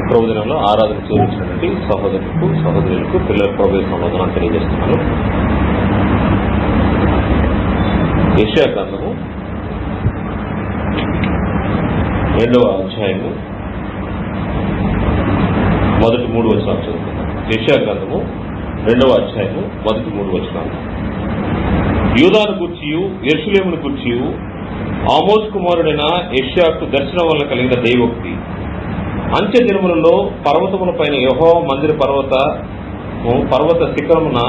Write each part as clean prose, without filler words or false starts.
ప్రభుదినంలో ఆరాధన చేయించినటువంటి సహోదరులకు సహోదరులకు పిల్లల ప్రభు సంబోధన తెలియజేస్తున్నాను. యెషయా గ్రంథము 2వ అధ్యాయము మొదటి 3 వచనాలు చదువుతున్నాను. యెషయా గ్రంథము 2వ అధ్యాయము మొదటి 3 వచనాలు. యూదాను గూర్చియు యెరూషలేమును గూర్చియు ఆమోజు కుమారుడైన యెషయాకు దర్శనం వల్ల కలిగిన దైవోక్తి. అంత్య దినములలో పర్వతముల పైన యెహోవా మందిర పర్వత శిఖరమున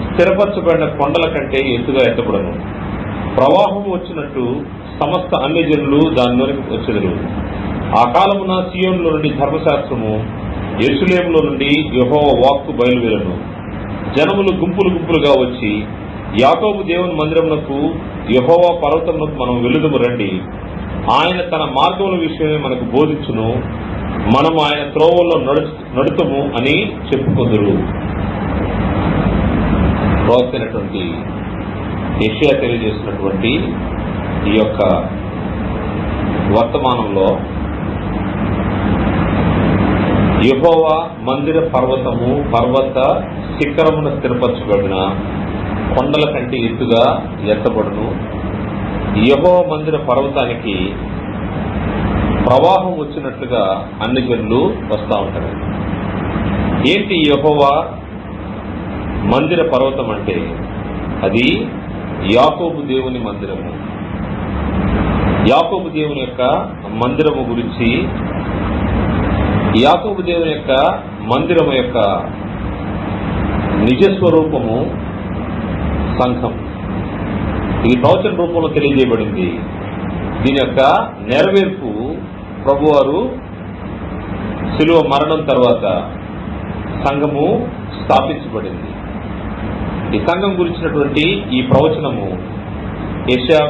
స్థిరపరచబడిన కొండల కంటే ఎత్తుగా ఎత్తబడను. ప్రవాహము వచ్చినట్టు సమస్త అన్ని జనులు దానిలోనికి వచ్చెదరు. ఆ కాలమున సీయోనులో నుండి ధర్మశాస్త్రము, యెరూషలేములో నుండి యెహోవా వాక్కు బయలువెరును. జనములు గుంపులు గుంపులుగా వచ్చి యాకోబు దేవుని మందిరమునకు యెహోవా పర్వతమునకు మనం వెలుదుము రండి. ఆయన తన మార్గముల విషయమే మనకు బోధించును, మనము ఆయన త్రోవల్లో నడుతము అని చెప్పుకొందురు. ప్రవక్త అయినటువంటి యెషయా తెలియజేసినటువంటి ఈ యొక్క వర్తమానంలో యెహోవా మందిర పర్వత శిఖరమున స్థిరపరచబడిన కొండల కంటే ఎత్తుగా ఎత్తబడును. యెహోవా మందిర పర్వతానికి ప్రవాహం వచ్చినట్లుగా అన్ని జనులు వస్తూ ఉంటారు. ఏంటి యెహోవా మందిర పర్వతం అంటే? అది యాకోబు దేవుని మందిరము. యాకోబు దేవుని యొక్క మందిరము గురించి, యాకోబు దేవుని యొక్క మందిరము యొక్క నిజస్వరూపము సంఘం. ఇది ప్రవచన రూపంలో తెలియజేయబడింది. దీని యొక్క నెరవేర్పు ప్రభువారు శిలువ మరణం తర్వాత సంఘము స్థాపించబడింది. ఈ సంఘం గురించినటువంటి ఈ ప్రవచనము యెషయా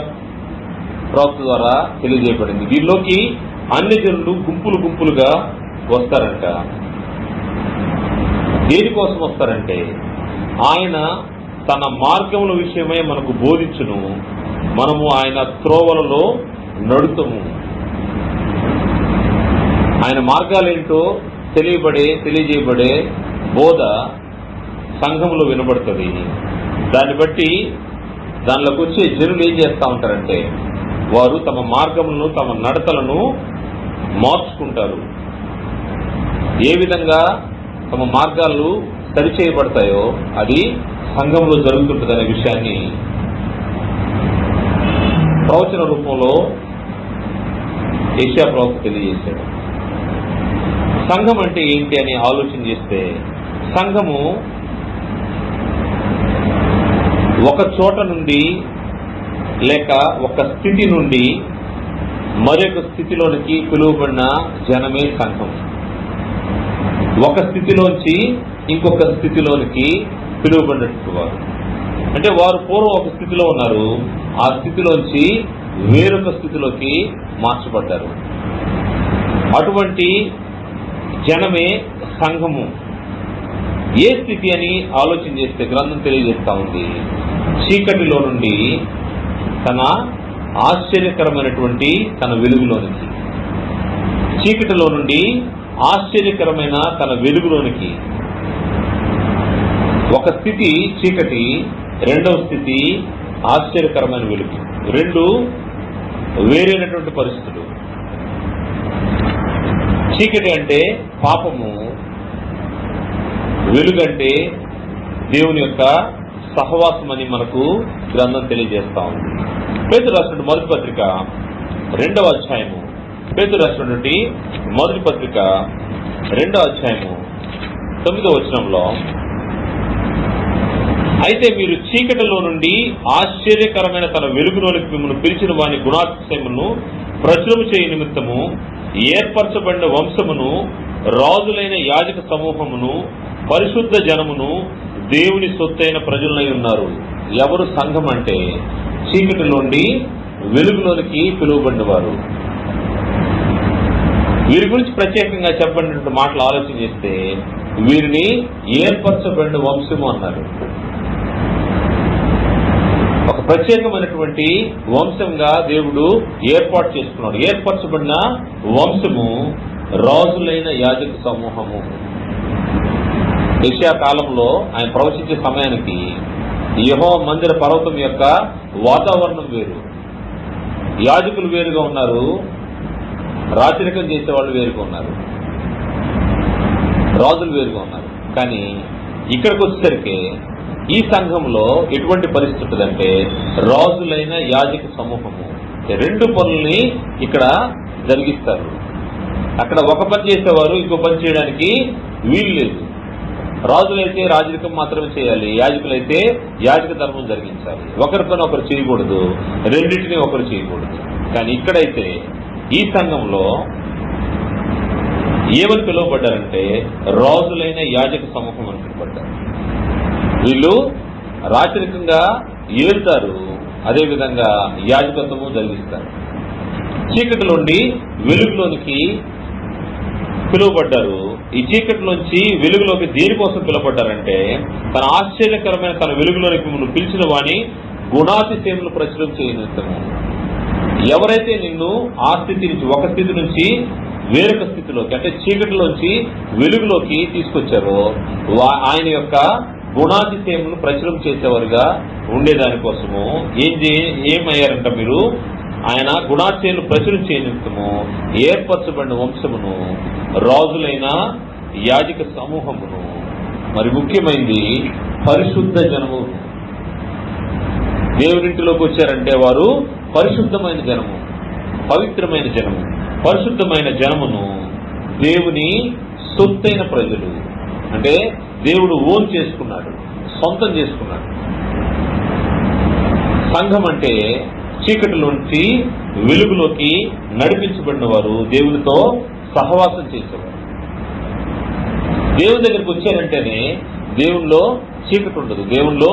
ప్రవక్త ద్వారా తెలియజేయబడింది. దీనిలోకి అన్ని జనులు గుంపులు గుంపులుగా వస్తారంట. దేనికోసం వస్తారంటే, ఆయన తన మార్గముల విషయమై మనకు బోధించును, మనము ఆయన త్రోవలలో నడుతము. ఆయన మార్గాలేంటో తెలియజేయబడే బోధ సంఘంలో వినబడుతుంది. దాన్ని బట్టి దానిలోకి వచ్చే జనులు ఏం చేస్తూ ఉంటారంటే, వారు తమ మార్గములను తమ నడతలను మార్చుకుంటారు. ఏ విధంగా తమ మార్గాలు సరిచేయబడతాయో అది సంఘంలో జరుగుతుంటుందనే విషయాన్ని ప్రవచన రూపంలో యెషయా ప్రవక్త తెలియజేశాడు. సంఘం అంటే ఏంటి అని ఆలోచన చేస్తే, సంఘము ఒక చోట నుండి లేక ఒక స్థితి నుండి మరొక స్థితిలోనికి పిలువబడిన జనమే సంఘం. ఒక స్థితిలోంచి ఇంకొక స్థితిలోనికి పిలువబడినట్టు వారు. అంటే వారు పూర్వం ఒక స్థితిలో ఉన్నారు, ఆ స్థితిలోంచి వేరొక స్థితిలోకి మార్చబడ్డారు. అటువంటి జనమే సంఘము. ఏ స్థితి అని ఆలోచన చేస్తే గ్రంథం తెలియజేస్తా ఉంది, చీకటిలో నుండి తన ఆశ్చర్యకరమైనటువంటి తన వెలుగులోనికి, చీకటిలో నుండి ఆశ్చర్యకరమైన తన వెలుగులోనికి. ఒక స్థితి చీకటి, రెండవ స్థితి ఆశ్చర్యకరమైన వెలుగు. రెండు వేరైనటువంటి పరిస్థితులు. చీకటి అంటే పాపము, వెలుగంటే దేవుని యొక్క సహవాసం అని మనకు గ్రంథం తెలియజేస్తా ఉంది. పేతురు రాసినటువంటి మొదటి పత్రిక 2వ అధ్యాయము, పేతురు రాసినటువంటి మొదటి పత్రిక 2వ అధ్యాయము 9వ వచనంలో, అయితే మీరు చీకటిలో నుండి ఆశ్చర్యకరమైన తన వెలుగులోనికి మిమ్మల్ని పిలిచిన వాని గుణాతిశయమును ప్రచురము చేయ నిమిత్తము ఏర్పరచబడిన వంశమును, రాజులైన యాజక సమూహమును, పరిశుద్ధ జనమును, దేవుని సొత్తైన ప్రజలై ఉన్నారు. ఎవరు సంఘం అంటే? చీకటిలోండి వెలుగులోనికి పిలువబడిన వారు. వీరి గురించి ప్రత్యేకంగా చెప్పబడినటువంటి మాటలు ఆలోచన చేస్తే, వీరిని ఏర్పరచబడిన వంశము అన్నారు. ఒక ప్రత్యేకమైనటువంటి వంశంగా దేవుడు ఏర్పాటు చేసుకున్నాడు. ఏర్పరచబడిన వంశము రాజులైన యాజక సమూహము. యెషయా కాలంలో ఆయన ప్రవచించే సమయానికి యెహోవా మందిర పర్వతం యొక్క వాతావరణం వేరు, యాజకులు వేరుగా ఉన్నారు, రాచరికం చేసేవాళ్ళు వేరుగా ఉన్నారు, రాజులు వేరుగా ఉన్నారు. కానీ ఇక్కడికి వచ్చేసరికి ఈ సంఘంలో ఎటువంటి పరిస్థితి ఉంటుందంటే రాజులైన యాజక సమూహము రెండు పనుల్ని ఇక్కడ జరిగిస్తారు. అక్కడ ఒక పని చేసేవారు ఇంకో పని చేయడానికి వీలు లేదు. రాజులైతే రాజరికం మాత్రమే చేయాలి, యాజకులైతే యాజక ధర్మం జరిగించాలి. ఒకరి పని ఒకరు చేయకూడదు, రెండింటినీ ఒకరు చేయకూడదు. కానీ ఇక్కడైతే ఈ సంఘంలో ఏమని పిలువబడ్డారంటే రాజులైన యాజక సమూహం అని పిలువబడ్డారు. వీళ్ళు రాచరికంగా ఏలుతారు, అదేవిధంగా యాజకత్వము జరిగిస్తారు. చీకటిలోండి వెలుగులోనికి పిలువబడ్డారు. ఈ చీకటిలోంచి వెలుగులోకి దేనికోసం పిలువబడ్డారంటే తన ఆశ్చర్యకరమైన తన వెలుగులోనికి నువ్వు పిలిచిన వాణి గుణాతిశయములు ప్రచురం చేయనిస్తాము. ఎవరైతే నిన్ను ఆ స్థితి నుంచి, ఒక స్థితి నుంచి వేరొక స్థితిలోకి, అంటే చీకటిలోంచి వెలుగులోకి తీసుకొచ్చారో ఆయన యొక్క గుణాతిశయములను ప్రచురం చేసేవారుగా ఉండేదానికోసము ఏమయ్యారంట మీరు, ఆయన గుణాతిశయములు ప్రచురం చేయనిస్తాము ఏర్పరచబడిన వంశమును, రాజులైన యాజక సమూహమును, మరి ముఖ్యమైనది పరిశుద్ధ జనము. దేవుడింటిలోకి వచ్చారంటే వారు పరిశుద్ధమైన జనము, పవిత్రమైన జనము. పరిశుద్ధమైన జనమును దేవుని సొత్తైన ప్రజలు, అంటే దేవుడు ఓన్ చేసుకున్నాడు, సొంతం చేసుకున్నాడు. సంఘం అంటే చీకటిలోంచి వెలుగులోకి నడిపించబడిన వారు, దేవునితో సహవాసం చేసేవారు. దేవుని దగ్గరికి వచ్చారంటేనే దేవునిలో చీకటి ఉండదు, దేవునిలో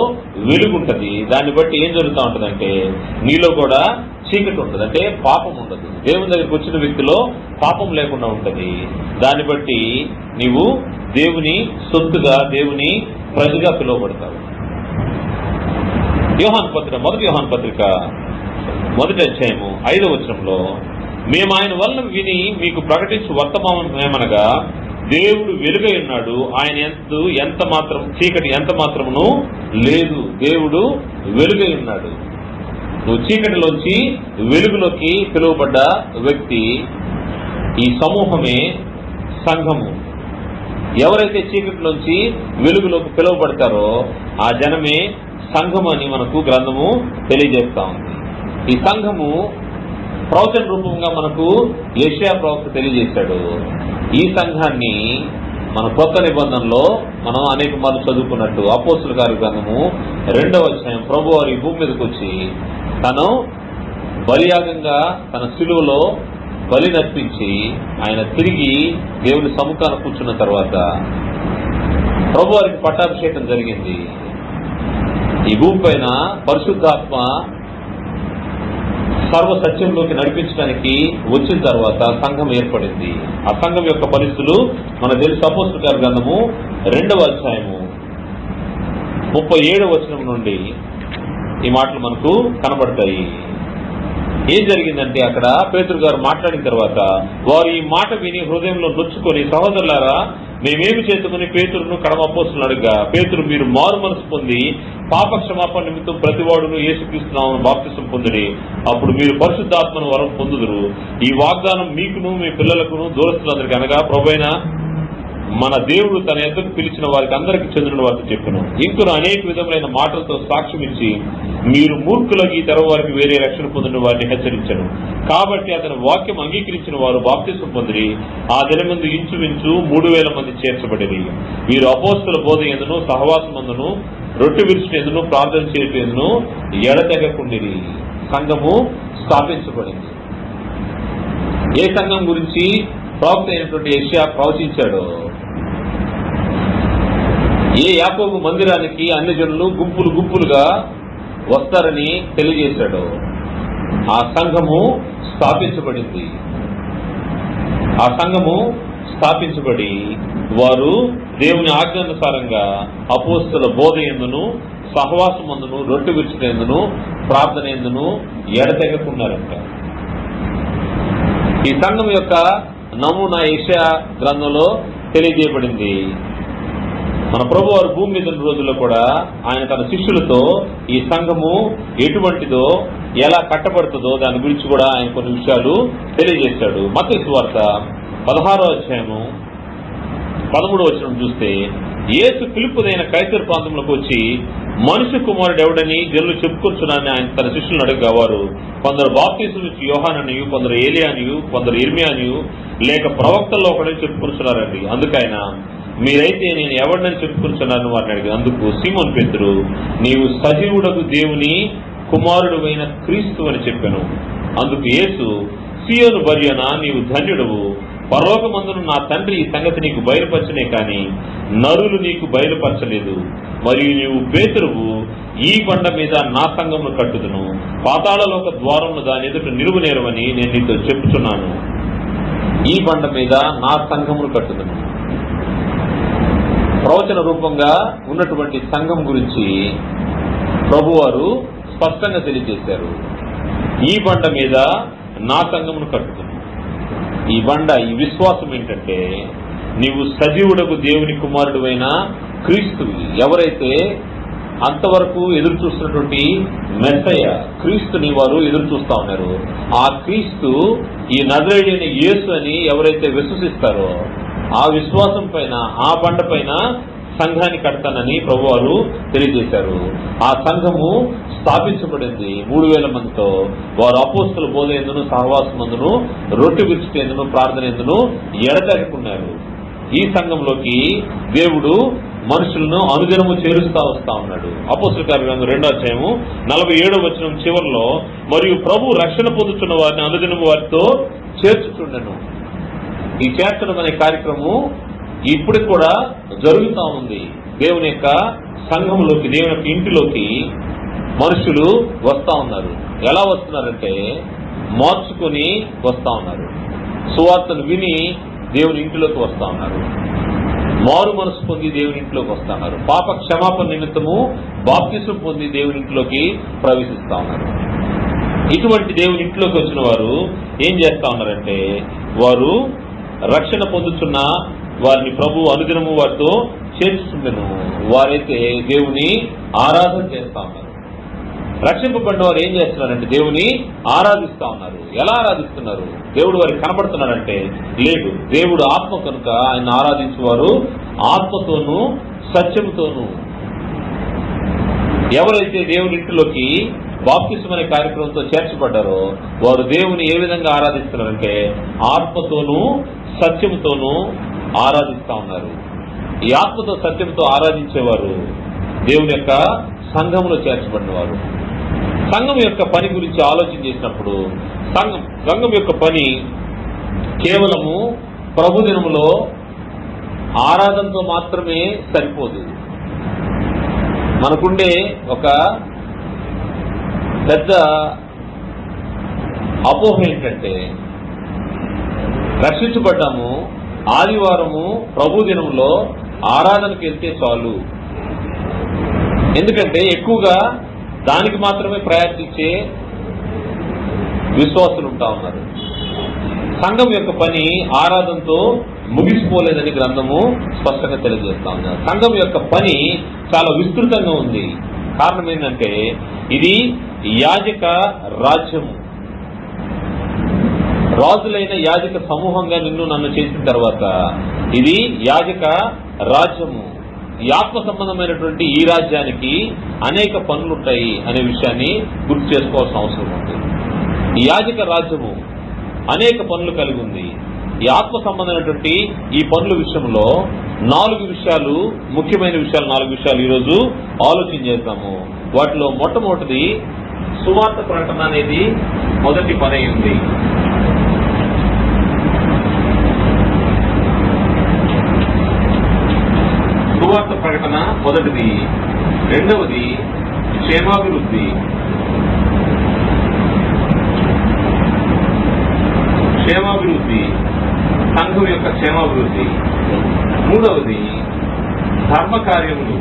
వెలుగు ఉంటుంది. దాన్ని బట్టి ఏం జరుగుతూ ఉంటుందంటే నీలో కూడా చీకటి ఉంటుంది, అంటే పాపం ఉండదు. దేవుని దగ్గరికి వచ్చిన వ్యక్తిలో పాపం లేకుండా ఉంటుంది. దాన్ని బట్టి నీవు దేవుని సొత్తుగా, దేవుని ప్రజగా పిలువబడతావు. మొదటి యోహాను పత్రిక 1వ అధ్యాయము 5వ వచనంలో మేము ఆయన వలన విని మీకు ప్రకటించు వర్తమానం ఏమనగా దేవుడు వెలుగై ఉన్నాడు, ఆయన ఎంత మాత్రం చీకటి ఎంత మాత్రమును లేదు. దేవుడు వెలుగై ఉన్నాడు. నువ్వు చీకటిలోంచి వెలుగులోకి పిలువబడ్డ వ్యక్తి. ఈ సమూహమే సంఘము. ఎవరైతే చీకటిలోంచి వెలుగులోకి పిలువబడతారో ఆ జనమే సంఘం అని మనకు గ్రంథము తెలియజేస్తా ఉంది. ఈ సంఘము ప్రవచన రూపంగా మనకు యెషయా ప్రవక్త తెలియజేశాడు. ఈ సంఘాన్ని మన కొత్త నిబంధనలో మనం అనేక మార్లు చదువుకున్నట్టు అపోస్తుల కార్య గ్రంథము 2వ అధ్యాయం ప్రభువారు ఈ భూమి మీదకి వచ్చి తను బలియాగంగా తన శిలువలో బలి నర్పించి ఆయన తిరిగి దేవుని సముఖాన కూర్చున్న తర్వాత ప్రభువారికి పట్టాభిషేకం జరిగింది. ఈ భూమి పైన పరిశుద్ధాత్మ సర్వ సత్యంలోకి నడిపించడానికి వచ్చిన తర్వాత సంఘం ఏర్పడింది. ఆ సంఘం యొక్క పరిస్థితులు మన తెలుసు. అపోస్తుల కార్య గ్రంథము 2వ అధ్యాయము 37వ వచనం నుండి ఈ మాటలు మనకు కనబడతాయి. ఏం జరిగిందంటే అక్కడ పేతురు గారు మాట్లాడిన తర్వాత వారు ఈ మాట విని హృదయంలో నొచ్చుకొని, సహోదరులారా మేమేమి చేతుకుని పేతురును కడమ అపోస్తులను అడుగా, పేతురు మీరు మారు మనసు పొంది పాప క్షమాపణ నిమిత్తం ప్రతివాడును యేసుక్రీస్తునామమున బాప్తిసం పొందుడి, అప్పుడు మీరు పరిశుద్ధాత్మను వరం పొందుదురు. ఈ వాగ్దానం మీకును మీ పిల్లలకును దూరస్తులందరికీ, అనగా ప్రభువైన మన దేవుడు తన ఎద్దకు పిలిచిన వారికి అందరికీ చెందిన వారితో చెప్పను. ఇంకను అనేక విధములైన మాటలతో సాక్ష్యం ఇచ్చి మీరు మూర్ఖులకి తెరవ వారికి వేరే రక్షణ పొందిన వారిని హెచ్చరించను. కాబట్టి అతని వాక్యం అంగీకరించిన వారు బాప్తిసం పొందిరి. ఆ దినమందు ఇంచుమించు 3000 మంది చేర్చబడిరి. వీరు అపోస్తుల బోధ ఎందును, సహవాసమందును, రొట్టె విరుచుట ఎందును, ప్రార్థన చేయటం ఎందును ఎడతెగకుండిరి. సంఘము స్థాపించబడింది. ఏ సంఘం గురించి ప్రవక్త అయినటువంటి యెషయా ప్రవచించాడో, ఏ యాకోబు మందిరానికి అన్ని జనులు గుంపులు గుంపులుగా వస్తారని తెలియజేశాడో ఆ సంఘము స్థాపించబడింది. ఆ సంఘము స్థాపించబడి వారు దేవుని ఆజ్ఞానుసారంగా అపోస్తుల బోధ ఎందును, సహవాసమందును, రొట్టె విరుచుట ఎందును, ప్రార్థన ఎందును ఎడతెగకున్నారంట. ఈ సంఘం యొక్క నమూనా యెషయా గ్రంథంలో తెలియజేయబడింది. మన ప్రభు వారు భూమి మీద ఉన్న రోజుల్లో కూడా ఆయన తన శిష్యులతో ఈ సంఘము ఎటువంటిదో, ఎలా కట్టబడుతుందో దాని గురించి కూడా ఆయన కొన్ని విషయాలు తెలియజేశాడు. మత్తయి సువార్త 16వ అధ్యాయము 13వ వచనం చూస్తే, యేసు ఫిలిప్పుదైన కైసరు ప్రాంతంలోకి వచ్చి మనుష్య కుమారుడు ఎవడని జనులు చెప్పుకొచ్చునని ఆయన తన శిష్యులను అడగగా, వారు కొందరు బాప్తీసులు ఇచ్చి యోహాననియు, కొందరు ఏలియానియు, కొందరు ఇర్మియానియు లేక ప్రవక్తల్లో ఒకడని చెప్పుకొచ్చున్నారండి. అందుకైనా మీరైతే నేను ఎవరినని చెప్పుకొచ్చున్నాను వారిని అడిగి, అందుకు సీమోను పేతురు, నీవు సజీవుడకు దేవుని కుమారుడు అయిన క్రీస్తు అని చెప్పాను. అందుకు యేసు, సీయోను భార్యనా, నీవు ధన్యుడవు, పరలోకమందున నా తండ్రి ఈ సంగతి నీకు బయలుపరచనే కాని నరులు నీకు బయలుపరచలేదు. మరియు నీవు పేతురువు, ఈ బండ మీద నా సంఘమును కట్టుదును, పాతాళలోక ద్వారమును దాని ఎదుట నిలువనేరవని నేను నీతో చెప్పుచున్నాను. ఈ బండ మీద నా సంఘమును కట్టుదును. ప్రవచన రూపంగా ఉన్నటువంటి సంఘం గురించి ప్రభువారు స్పష్టంగా తెలియజేశారు. ఈ బండ మీద నా సంఘమును కట్టుదును. ఈ బండ, ఈ విశ్వాసం ఏంటంటే, నీవు సజీవుడకు దేవుని కుమారుడు అయిన క్రీస్తువి. ఎవరైతే అంతవరకు ఎదురు చూస్తున్నటువంటి మెస్సయ్య క్రీస్తుని వారు ఎదురు చూస్తా ఉన్నారు, ఆ క్రీస్తు ఈ నజరేయుడైన యేసు అని ఎవరైతే విశ్వసిస్తారో ఆ విశ్వాసం పైన, ఆ బండ పైన సంఘాన్ని కడతానని ప్రభువారు తెలియజేశారు. ఆ సంఘము స్థాపించబడింది 3000 మందితో. వారు అపోస్తల బోధ ఎందును, సహవాసం అందును, రొట్టె విరుచుట ఎందును, ప్రార్థన ఎందును ఎడతెగకున్నారు. ఈ సంఘంలోకి దేవుడు మనుషులను అనుదినము చేరుస్తా వస్తా ఉన్నాడు. అపోస్తల కార్యగ్రంథం 2వ అధ్యాయము 47వ వచనం చివరిలో, మరియు ప్రభు రక్షణ పొందుతున్న వారిని అనుదినము వారితో చేర్చుచుండెను. ఈ చేర్చడం అనే కార్యక్రమం ఇప్పటికి కూడా జరుగుతూ ఉంది. దేవుని యొక్క సంఘంలోకి, దేవుని యొక్క ఇంటిలోకి మనుషులు వస్తా ఉన్నారు. ఎలా వస్తున్నారంటే, మార్చుకొని వస్తా ఉన్నారు. సువార్తను విని దేవుని ఇంటిలోకి వస్తా ఉన్నారు. మారు మనసు పొంది దేవుని ఇంట్లోకి వస్తా ఉన్నారు. పాప క్షమాపణ నిమిత్తము బాప్తిసం పొంది దేవుని ఇంట్లోకి ప్రవేశిస్తా ఉన్నారు. ఇటువంటి దేవుని ఇంట్లోకి వచ్చిన వారు ఏం చేస్తా ఉన్నారంటే, వారు రక్షణ పొందుతున్న వారిని ప్రభు అనుదినము వారితో చేర్చుతుండెను. వారైతే దేవుని ఆరాధన చేస్తా ఉన్నారు. రక్షింపబడిన వారు ఏం చేస్తున్నారంటే, దేవుని ఆరాధిస్తా ఉన్నారు. ఎలా ఆరాధిస్తున్నారు? దేవుడు వారికి కనబడుతున్నాడంటే లేదు. దేవుడు ఆత్మ కనుక ఆయన ఆరాధించేవారు ఆత్మతోనూ సత్యముతోనూ. ఎవరైతే దేవుని ఇంటిలోకి బాప్తిసం అనే కార్యక్రమంతో చేర్చబడ్డారో వారు దేవుని ఏ విధంగా ఆరాధిస్తున్నారంటే ఆత్మతోనూ సత్యముతోనూ ఆరాధిస్తా ఉన్నారు. ఈ ఆత్మతో సత్యంతో ఆరాధించేవారు దేవుని యొక్క సంఘంలో చేర్చబడిన వారు. సంఘం యొక్క పని గురించి ఆలోచన చేసినప్పుడు సంఘం యొక్క పని కేవలము ప్రభు దినములో ఆరాధనతో మాత్రమే సరిపోదు. మనకుండే ఒక పెద్ద అపోహ ఏంటంటే, రక్షించబడ్డాము, ఆదివారము ప్రభు దినంలో ఆరాధనకు వెళ్తే చాలు. ఎందుకంటే ఎక్కువగా దానికి మాత్రమే ప్రయత్నించే విశ్వాసులు ఉంటా ఉన్నారు. సంఘం యొక్క పని ఆరాధనతో ముగిసిపోలేదని గ్రంథము స్పష్టంగా తెలియజేస్తా ఉన్నారు. సంఘం యొక్క పని చాలా విస్తృతంగా ఉంది. కారణం ఏంటంటే, ఇది యాజక రాజ్యము. రాజులైన యాజక సమూహంగా నిన్ను నన్ను చేసిన తర్వాత ఇది యాజక రాజ్యము. ఈ ఆత్మ సంబంధమైనటువంటి ఈ రాజ్యానికి అనేక పనులుంటాయి అనే విషయాన్ని గుర్తు చేసుకోవాల్సిన అవసరం ఉంది. ఈ యాజక రాజ్యము అనేక పనులు కలిగి ఉంది. ఈ ఆత్మ సంబంధమైనటువంటి ఈ పనుల విషయంలో 4 విషయాలు, ముఖ్యమైన విషయాలు 4 విషయాలు ఈరోజు ఆలోచన చేద్దాము. వాటిలో మొట్టమొదటిది సువార్త ప్రకటన అనేది మొదటి పని ఉంది. సువార్త ప్రకటన మొదటిది. రెండవది క్షేమాభివృద్ధి. సంఘం యొక్క క్షేమాభివృద్ధి. మూడవది ధర్మ కార్యములు.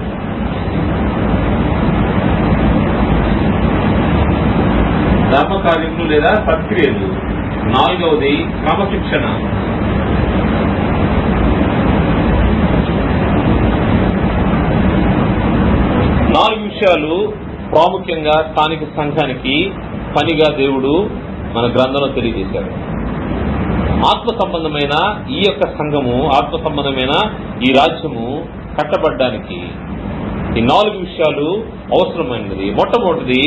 లేదా సత్క్రియలు. 4వది క్రమశిక్షణ. విషయాలు ప్రాముఖ్యంగా స్థానిక సంఘానికి పనిగా దేవుడు మన గ్రంథంలో తెలియజేశాడు. ఆత్మ సంబంధమైన ఈ యొక్క సంఘము, ఆత్మ సంబంధమైన ఈ రాజ్యము కట్టబడ్డానికి ఈ 4 విషయాలు అవసరమైనది. మొట్టమొదటిది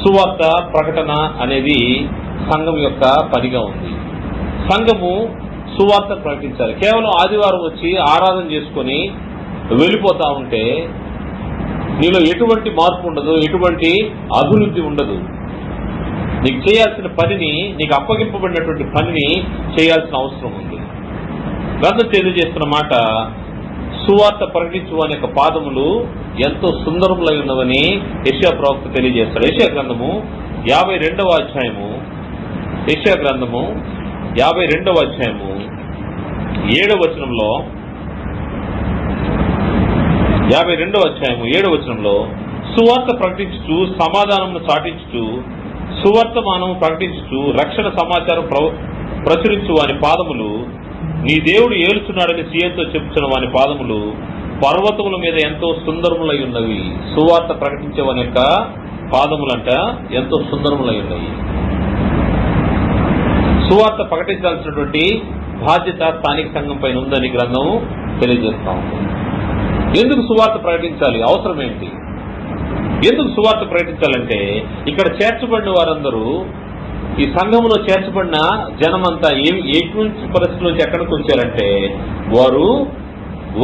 సువార్త ప్రకటన అనేది సంఘం యొక్క పనిగా ఉంది. సంఘము సువార్త ప్రకటించాలి. కేవలం ఆదివారం వచ్చి ఆరాధన చేసుకొని వెళ్ళిపోతా ఉంటే నీలో ఎటువంటి మార్పు ఉండదు, ఎటువంటి అభివృద్ధి ఉండదు. నీకు చేయాల్సిన పనిని, నీకు అప్పగింపబడినటువంటి పనిని చేయాల్సిన అవసరం ఉంది. గ్రంథం తెలియజేస్తున్న మాట, సువార్త ప్రకటించు అనే పాదములు ఎంతో సుందరములై ఉన్నవని యెషయా ప్రవక్త తెలియజేస్తాడు. యెషయా గ్రంథము 52వ అధ్యాయము, యెషయా గ్రంథము 52వ అధ్యాయము 7వ వచనంలో, 52వ అధ్యాయము 7వ వచనంలో, సువార్త ప్రకటించుచు సమాధానమును చాటించుచు సువర్తమానము ప్రకటించుచు రక్షణ సమాచారం ప్రచురించు వాని పాదములు, నీ దేవుడు ఏలుచున్నాడని సీయంతో చెప్పుచున్న వాని పాదములు పర్వతముల మీద ఎంతో సుందరములై ఉన్నవి. సువార్త ప్రకటించేవాని యొక్క పాదములంట ఎంతో సుందరములై ఉన్నాయి. సువార్త ప్రకటించాల్సినటువంటి బాధ్యత స్థానిక సంఘం పైన ఉందని గ్రంథం తెలియజేస్తా ఉంది. ఎందుకు సువార్త ప్రకటించాలి? అవసరం ఏంటి? ఎందుకు సువార్త ప్రకటించాలంటే, ఇక్కడ చేర్చబడిన వారందరూ, ఈ సంఘంలో చేర్చబడిన జనమంతా ఎటువంటి పరిస్థితుల్లోంచి ఎక్కడికి వచ్చారంటే, వారు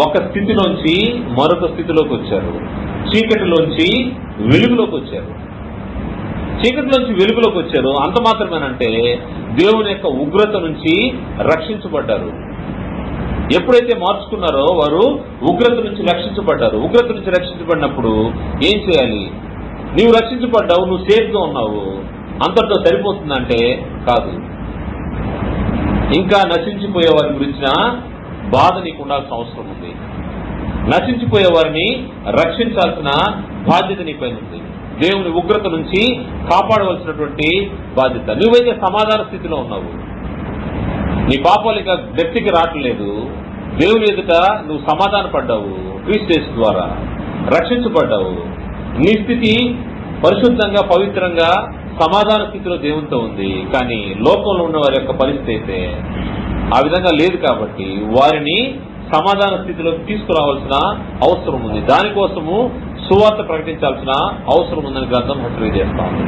ఒక స్థితిలోంచి మరొక స్థితిలోకి వచ్చారు. చీకటిలోంచి వెలుగులోకి వచ్చారు. చీకటిలోంచి వెలుగులోకి వచ్చారు. అంత మాత్రమేనంటే దేవుని యొక్క ఉగ్రత నుంచి రక్షించబడ్డారు. ఎప్పుడైతే మార్చుకున్నారో వారు ఉగ్రత నుంచి రక్షించబడ్డారు. ఉగ్రత నుంచి రక్షించబడినప్పుడు ఏం చేయాలి? నీవు రక్షించబడ్డావు, నువ్వు సేఫ్గా ఉన్నావు, అంతటితో సరిపోతుందంటే కాదు. ఇంకా నశించిపోయే వారి గురించిన బాధ నీకు ఉండాల్సిన అవసరం ఉంది. నశించిపోయే వారిని రక్షించాల్సిన బాధ్యత నీపైన ఉంది. దేవుని ఉగ్రత నుంచి కాపాడవలసినటువంటి బాధ్యత. నువ్వైతే సమాధాన స్థితిలో ఉన్నావు, నీ పాపాలు ఇక వ్యక్తికి రావట్లేదు, దేవుని ఎదుట నువ్వు సమాధాన పడ్డావు, క్రీస్తు యేసు ద్వారా రక్షించబడ్డావు, నీ స్థితి పరిశుద్ధంగా పవిత్రంగా సమాధాన స్థితిలో దేవునితో ఉంది. కానీ లోకంలో ఉన్న వారి యొక్క పరిస్థితి అయితే ఆ విధంగా లేదు. కాబట్టి వారిని సమాధాన స్థితిలోకి తీసుకురావాల్సిన అవసరం ఉంది. దానికోసము సువార్త ప్రకటించాల్సిన అవసరం ఉందని గ్రంథం హెచ్చరిక చేస్తా ఉంది.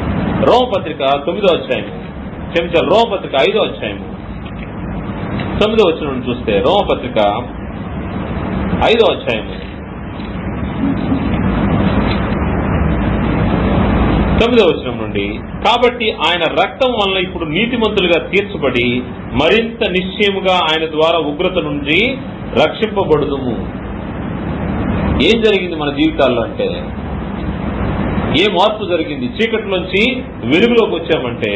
రోమపత్రిక 9వ అధ్యాయము, క్షమించాలి, రోమపత్రిక 5వ అధ్యాయము 9వ వచనం చూస్తే, రోమపత్రిక 5వ అధ్యాయము 9వ వచనం నుండి, కాబట్టి ఆయన రక్తం వలన ఇప్పుడు నీతిమంతులుగా తీర్చబడి మరింత నిశ్చయముగా ఆయన ద్వారా ఉగ్రత నుండి రక్షింపబడుదుము. ఏం జరిగింది మన జీవితాల్లో అంటే, ఏ మార్పు జరిగింది? చీకటిలోంచి వెలుగులోకి వచ్చామంటే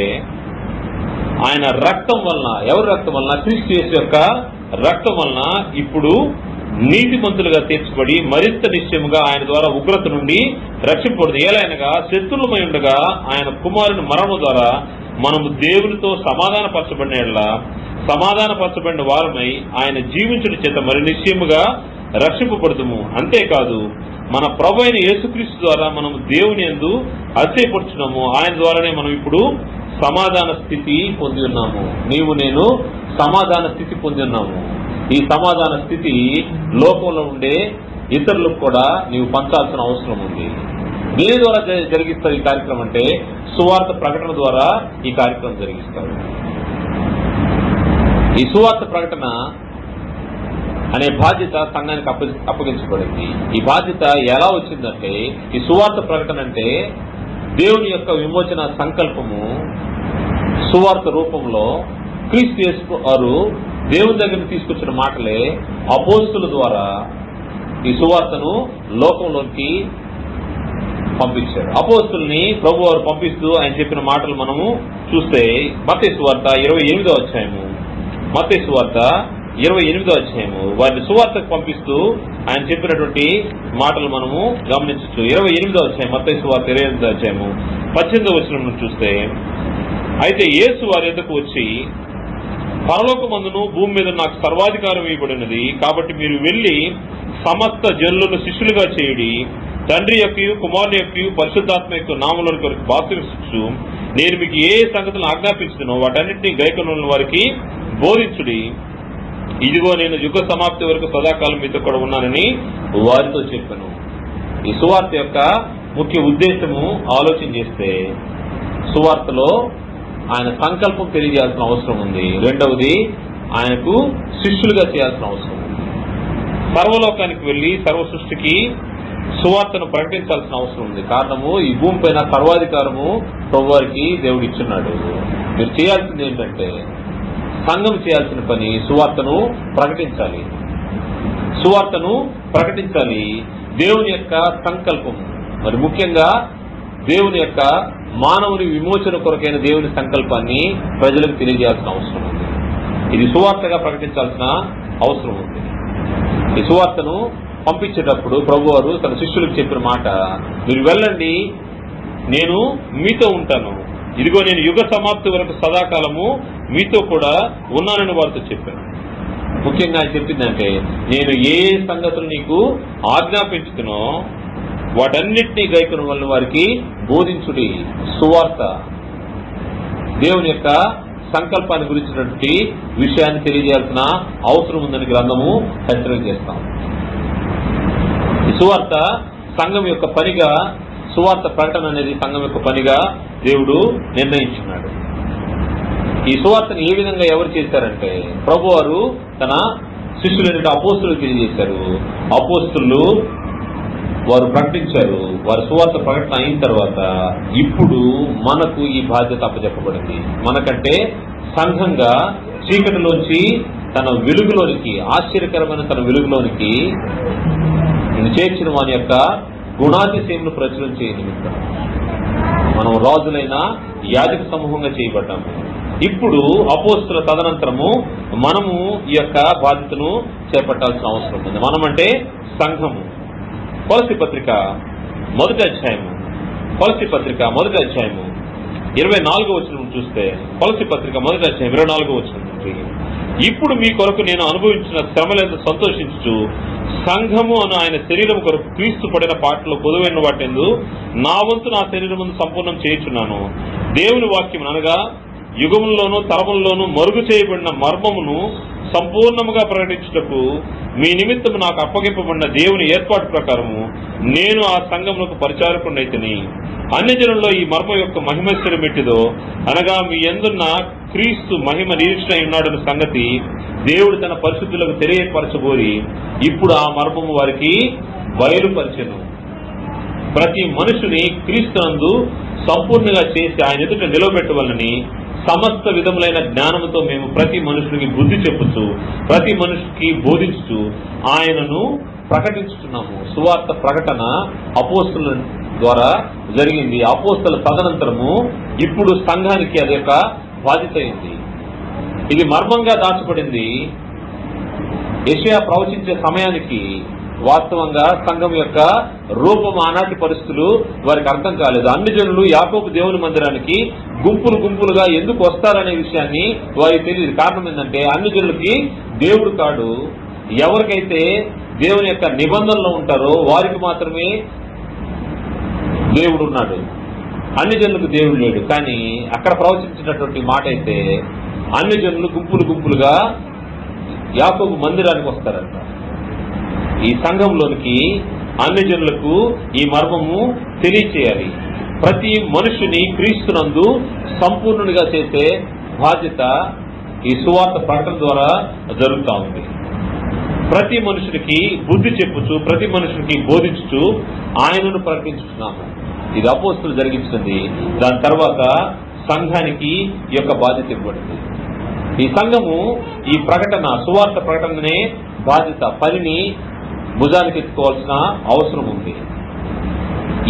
ఆయన రక్తం వలన. ఎవరి రక్తం వలన? క్రీస్తు యేసు యొక్క రక్తం వలన ఇప్పుడు నీతిమంతులుగా తీర్చబడి మరింత నిశ్చయముగా ఆయన ద్వారా ఉగ్రత నుండి రక్షింపబడదు. ఏలైనగా శత్రులమై ఉండగా ఆయన కుమారుని మరణం ద్వారా మనము దేవునితో సమాధానపరచబడిన వారమై ఆయన జీవించుట చేత మరి నిశ్చయముగా రక్షింపబడుదుము. అంతేకాదు, మన ప్రభు అయిన యేసుక్రీస్తు ద్వారా మనము దేవుని యందు అతిశయపడుచున్నాము. ఆయన ద్వారానే మనం ఇప్పుడు సమాధాన స్థితి పొంది ఉన్నాము. నీవు నేను సమాధాన స్థితి పొంది ఉన్నాము. ఈ సమాధాన స్థితి లోకంలో ఉండే ఇతరులకు కూడా నీవు పంచాల్సిన అవసరం ఉంది. దేని ద్వారా జరిగిస్తారు ఈ కార్యక్రమం అంటే, సువార్త ప్రకటన ద్వారా ఈ కార్యక్రమం జరిగిస్తారు. ఈ సువార్త ప్రకటన అనే బాధ్యత సంఘానికి అప్పగించబడింది. ఈ బాధ్యత ఎలా వచ్చిందంటే, ఈ సువార్త ప్రకటన అంటే దేవుని యొక్క విమోచన సంకల్పము సువార్త రూపంలో క్రీస్తు యేసు వారు దేవుని దగ్గరికి తీసుకొచ్చిన మాటలే అపోస్తుల ద్వారా ఈ సువార్తను లోకంలోకి పంపించారు. అపోస్తుల్ని ప్రభు వారు పంపిస్తూ ఆయన చెప్పిన మాటలు మనము చూస్తే, మత్తయి సువార్త 28వ అధ్యాయము, మత్తయి సువార్త 28వ అధ్యాయము, వారిని సువార్తకు పంపిస్తూ ఆయన చెప్పినటువంటి మాటలు మనము గమనించవచ్చు. 28వ అధ్యాయం, మత్తయి సువార్త 28వ అధ్యాయము 18వ వచనం చూస్తే, అయితే యేసు వారి యొద్దకు వచ్చి, పరలోకమందును భూమి మీద నాకు సర్వాధికారం ఇవ్వబడినది, కాబట్టి మీరు వెళ్లి సమస్త జనులను శిష్యులుగా చేయుడి, తండ్రి యొక్కయు కుమారుని యొక్కయు పరిశుద్ధాత్మ యొక్క నామములను కొరకు బాప్తిస్మిచ్చు నేను మీకు ఏ సంగతులను ఆజ్ఞాపించుదునో వాటన్నిటినీ గైకొనున్న వారికి బోధించుడి. ఇదిగో నేను యుగ సమాప్తి వరకు సదాకాలం మీతో కూడా ఉన్నానని వారితో చెప్పాను. ఈ సువార్త యొక్క ముఖ్య ఉద్దేశము ఆలోచన చేస్తే, సువార్తలో ఆయన సంకల్పం తెలియజేయాల్సిన అవసరం ఉంది. రెండవది, ఆయనకు శిష్యులుగా చేయాల్సిన అవసరం ఉంది. సర్వలోకానికి వెళ్లి సర్వ సృష్టికి సువార్తను ప్రకటించాల్సిన అవసరం ఉంది. కారణము, ఈ భూమి పైన సర్వాధికారము ప్రభువారికి దేవుడు ఇచ్చున్నాడు. మీరు చేయాల్సింది ఏంటంటే, సంఘం చేయాల్సిన పని సువార్తను ప్రకటించాలి. సువార్తను ప్రకటించాలి. దేవుని యొక్క సంకల్పం, మరి ముఖ్యంగా దేవుని యొక్క మానవుని విమోచన కొరకైన దేవుని సంకల్పాన్ని ప్రజలకు తెలియజేయాల్సిన అవసరం ఉంది. ఇది సువార్తగా ప్రకటించాల్సిన అవసరం ఉంది. ఈ సువార్తను పంపించేటప్పుడు ప్రభువారు తన శిష్యులకు చెప్పిన మాట, మీరు వెళ్ళండి, నేను మీతో ఉంటాను, ఇదిగో నేను యుగ సమాప్తి వరకు సదాకాలము మీతో కూడా ఉన్నానని వారితో చెప్పాను. ముఖ్యంగా ఆయన చెప్పిందంటే, నేను ఏ సంగతులు నీకు ఆజ్ఞాపించుతునో వాటన్నిటినీ గైకొన వల్ల వారికి బోధించుడి. సువార్త దేవుని యొక్క సంకల్పాన్ని గురించినటువంటి విషయాన్ని తెలియజేయాల్సిన అవసరం ఉందని గ్రంథము హెచ్చరిక చేస్తాం. ఈ సువార్త సంఘం యొక్క పనిగా, సువార్త ప్రకటన అనేది సంఘం యొక్క పనిగా దేవుడు నిర్ణయించున్నాడు. ఈ సువార్తను ఏ విధంగా ఎవరు చేశారంటే, ప్రభువారు తన శిష్యులైన అపోస్తులకు తెలియజేశారు. అపోస్తులు వారు ప్రకటించారు. వారి సువార్త ప్రకటన అయిన తర్వాత ఇప్పుడు మనకు ఈ బాధ్యత అప్పచెప్పబడింది. మనకంటే సంఘంగా చీకటిలోంచి తన వెలుగులోనికి, ఆశ్చర్యకరమైన తన వెలుగులోనికి చేర్చిన వాని యొక్క గుణాతిశయమును ప్రచురం చేయ నిమిత్తం మనం రాజులైన యాజక సమూహంగా చేయబడ్డాము. ఇప్పుడు అపోస్తుల తదనంతరము మనము ఈ యొక్క బాధ్యతను చేపట్టాల్సిన అవసరం ఉంది. మనమంటే సంఘము. కొలస్సీ పత్రిక మొదటి అధ్యాయము 24వ వచనం చూస్తే, కొలస్సీ పత్రిక మొదటి అధ్యాయం 24వ వచనం నుంచి, ఇప్పుడు మీ కొరకు నేను అనుభవించిన శ్రమలందు సంతోషించు సంఘము అను ఆయన శరీరం కొరకు క్రీస్తు పడిన పాటలో పొదువైన వాటెందు నా వంతు నా శరీరం ముందు సంపూర్ణం చేయుచున్నాను. దేవుని వాక్యం అనగా యుగముల్లోనూ తరముల్లోనూ మరుగు చేయబడిన మర్మమును సంపూర్ణముగా ప్రకటించుటకు మీ నిమిత్తము నాకు అప్పగింపబడిన దేవుని ఏర్పాటు ప్రకారము నేను ఆ సంఘమునకు పరిచారకుడైతిని. అన్ని జనుల్లో ఈ మర్మం యొక్క మహిమైశ్వర్యం ఎట్టిదో, అనగా మీ యందున్న క్రీస్తు మహిమ నిరీక్షణ ఉన్నాడన్న సంగతి దేవుడు తన పరిశుద్ధులకు తెలియపరచబోరి ఇప్పుడు ఆ మర్మము వారికి బయలుపరిచెను. ప్రతి మనుషుని క్రీస్తునందు సంపూర్ణంగా చేసి ఆయన ఎదుట నిలవబెట్టవాలని సమస్త విధములైన జ్ఞానముతో మేము ప్రతి మనుషునికి బుద్ధి చెప్పుచు ప్రతి మనుషుకి బోధించుచు ఆయనను ప్రకటించుతున్నాము. సువార్త ప్రకటన అపోస్తుల ద్వారా జరిగింది. అపోస్తుల తదనంతరము ఇప్పుడు సంఘానికి అది యొక్క బాధ్యత అయింది. ఇది మర్మంగా దాచబడింది. యెషయా ప్రవచించే సమయానికి వాస్తవంగా సంఘం యొక్క రూపం, ఆనాటి పరిస్థితులు వారికి అర్థం కాలేదు. అన్ని జనులు యాకోబు దేవుని మందిరానికి గుంపులు గుంపులుగా ఎందుకు వస్తారనే విషయాన్ని వారికి తెలియదు. కారణం ఏంటంటే, అన్ని జనులకి దేవుడు కాడు. ఎవరికైతే దేవుని యొక్క నిబంధనలో ఉంటారో వారికి మాత్రమే దేవుడు ఉన్నాడు. అన్ని జనులకు దేవుడు లేడు. కానీ అక్కడ ప్రవచించినటువంటి మాట అయితే అన్ని జనులు గుంపులు గుంపులుగా యాకోబు మందిరానికి వస్తారంట. ఈ సంఘంలోనికి అన్ని జనులకు ఈ మర్మము తెలియచేయాలి. ప్రతి మనుషుని క్రీస్తునందు సంపూర్ణునిగా చేసే బాధ్యత ఈ సువార్త ప్రకటన ద్వారా జరుగుతూ ఉంది. ప్రతి మనుషునికి బుద్ధి చెప్పుచు ప్రతి మనుషునికి బోధించుచు ఆయనను ప్రకటించుతున్నాము. ఇది అపోస్తులు జరిగించింది. దాని తర్వాత సంఘానికి ఈ యొక్క బాధ్యత ఇవ్వబడింది. ఈ సంఘము ఈ ప్రకటన, సువార్త ప్రకటననే బాధ్యత, పనిని భుజానికి ఎత్తుకోవాల్సిన అవసరం ఉంది.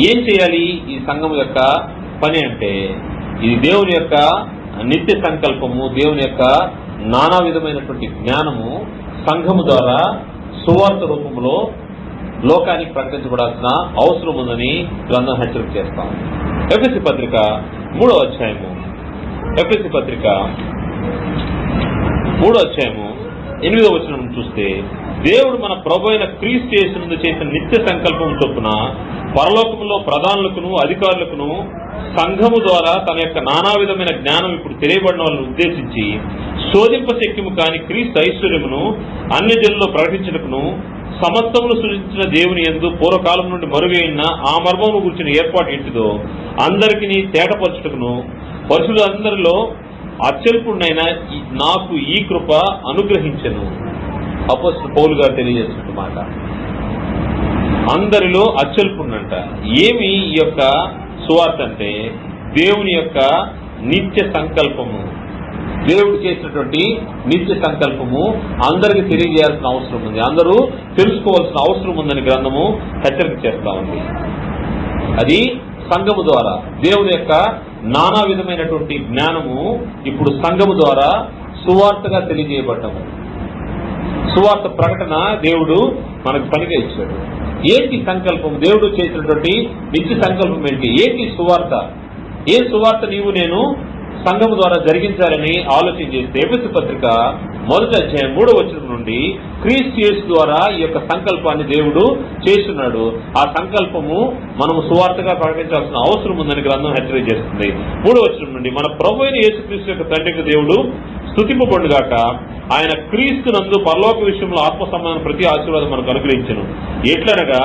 ఏం చేయాలి ఈ సంఘం యొక్క పని అంటే, ఇది దేవుని యొక్క నిత్య సంకల్పము, దేవుని యొక్క నానా విధమైనటువంటి జ్ఞానము సంఘము ద్వారా సువార్త రూపంలో లోకానికి ప్రకటించబడాల్సిన అవసరం ఉందని గ్రంథం హెచ్చరిక చేస్తాం. ఎఫెసీ పత్రిక 3వ అధ్యాయము, ఎఫెసీ పత్రిక 3వ అధ్యాయము 8వ వచనం చూస్తే, దేవుడు మన ప్రభు అయిన క్రీస్తు యేసునందు చేసిన నిత్య సంకల్పం చొప్పున పరలోకములో ప్రధానులకును అధికారులకును సంఘము ద్వారా తన యొక్క నానా విధమైన జ్ఞానం ఇప్పుడు తెలియబడిన వాళ్ళని ఉద్దేశించి శోధింప శక్యము కాని క్రీస్తు ఐశ్వర్యమును అన్ని జనుల్లో ప్రకటించుటకును సమస్తమును సృజించిన దేవుని యందు పూర్వకాలం నుండి మరుగైన ఆ మర్మమును గురించిన ఏర్పాటు ఏంటిదో అందరికీ తేటపరచుటకును పరిశుద్ధులందరిలో అత్యల్పుడైన నాకు ఈ కృప అనుగ్రహించెను. అపోస్తలుడు పౌలు గారు తెలియజేస్తున్న మాట. అందరిలో అత్యల్పుడంట. ఏమి ఈ యొక్క సువార్త అంటే దేవుని యొక్క నిత్య సంకల్పము, దేవుడు చేసినటువంటి నిత్య సంకల్పము అందరికి తెలియజేయాల్సిన అవసరం ఉంది, అందరూ తెలుసుకోవాల్సిన అవసరం ఉందని గ్రంథము హెచ్చరిక చేస్తా ఉంది. అది సంఘము ద్వారా దేవుని యొక్క నానా విధమైనటువంటి జ్ఞానము ఇప్పుడు సంఘము ద్వారా సువార్తగా తెలియజేయబడ్డము. సువార్త ప్రకటన దేవుడు మనకు పనిగా ఇచ్చాడు. ఏంటి సంకల్పం? దేవుడు చేసినటువంటి నిత్య సంకల్పం ఏంటి? ఏంటి సువార్త? ఏ సువార్త నీవు నేను సంఘము ద్వారా జరిగించాలని ఆలోచన చేస్తే ఎఫెసు పత్రిక 1వ అధ్యాయం 3వ వచనం నుండి క్రీస్తు యేసు ద్వారా ఈ యొక్క సంకల్పాన్ని దేవుడు చేస్తున్నాడు. ఆ సంకల్పము మనము సువార్తగా ప్రకటించాల్సిన అవసరం ఉందని గ్రంథం హెచ్చరిక చేస్తుంది. 3వ వచనం నుండి, మన ప్రభు అయిన యేసుక్రీస్తు యొక్క తండ్రికి దేవుడు స్తుతింపబడుగాక, ఆయన క్రీస్తు నందు పరలోక విషయంలో ఆత్మ సంబంధం ప్రతి ఆశీర్వాదం మనకు అనుగ్రహించను. ఎట్లనగా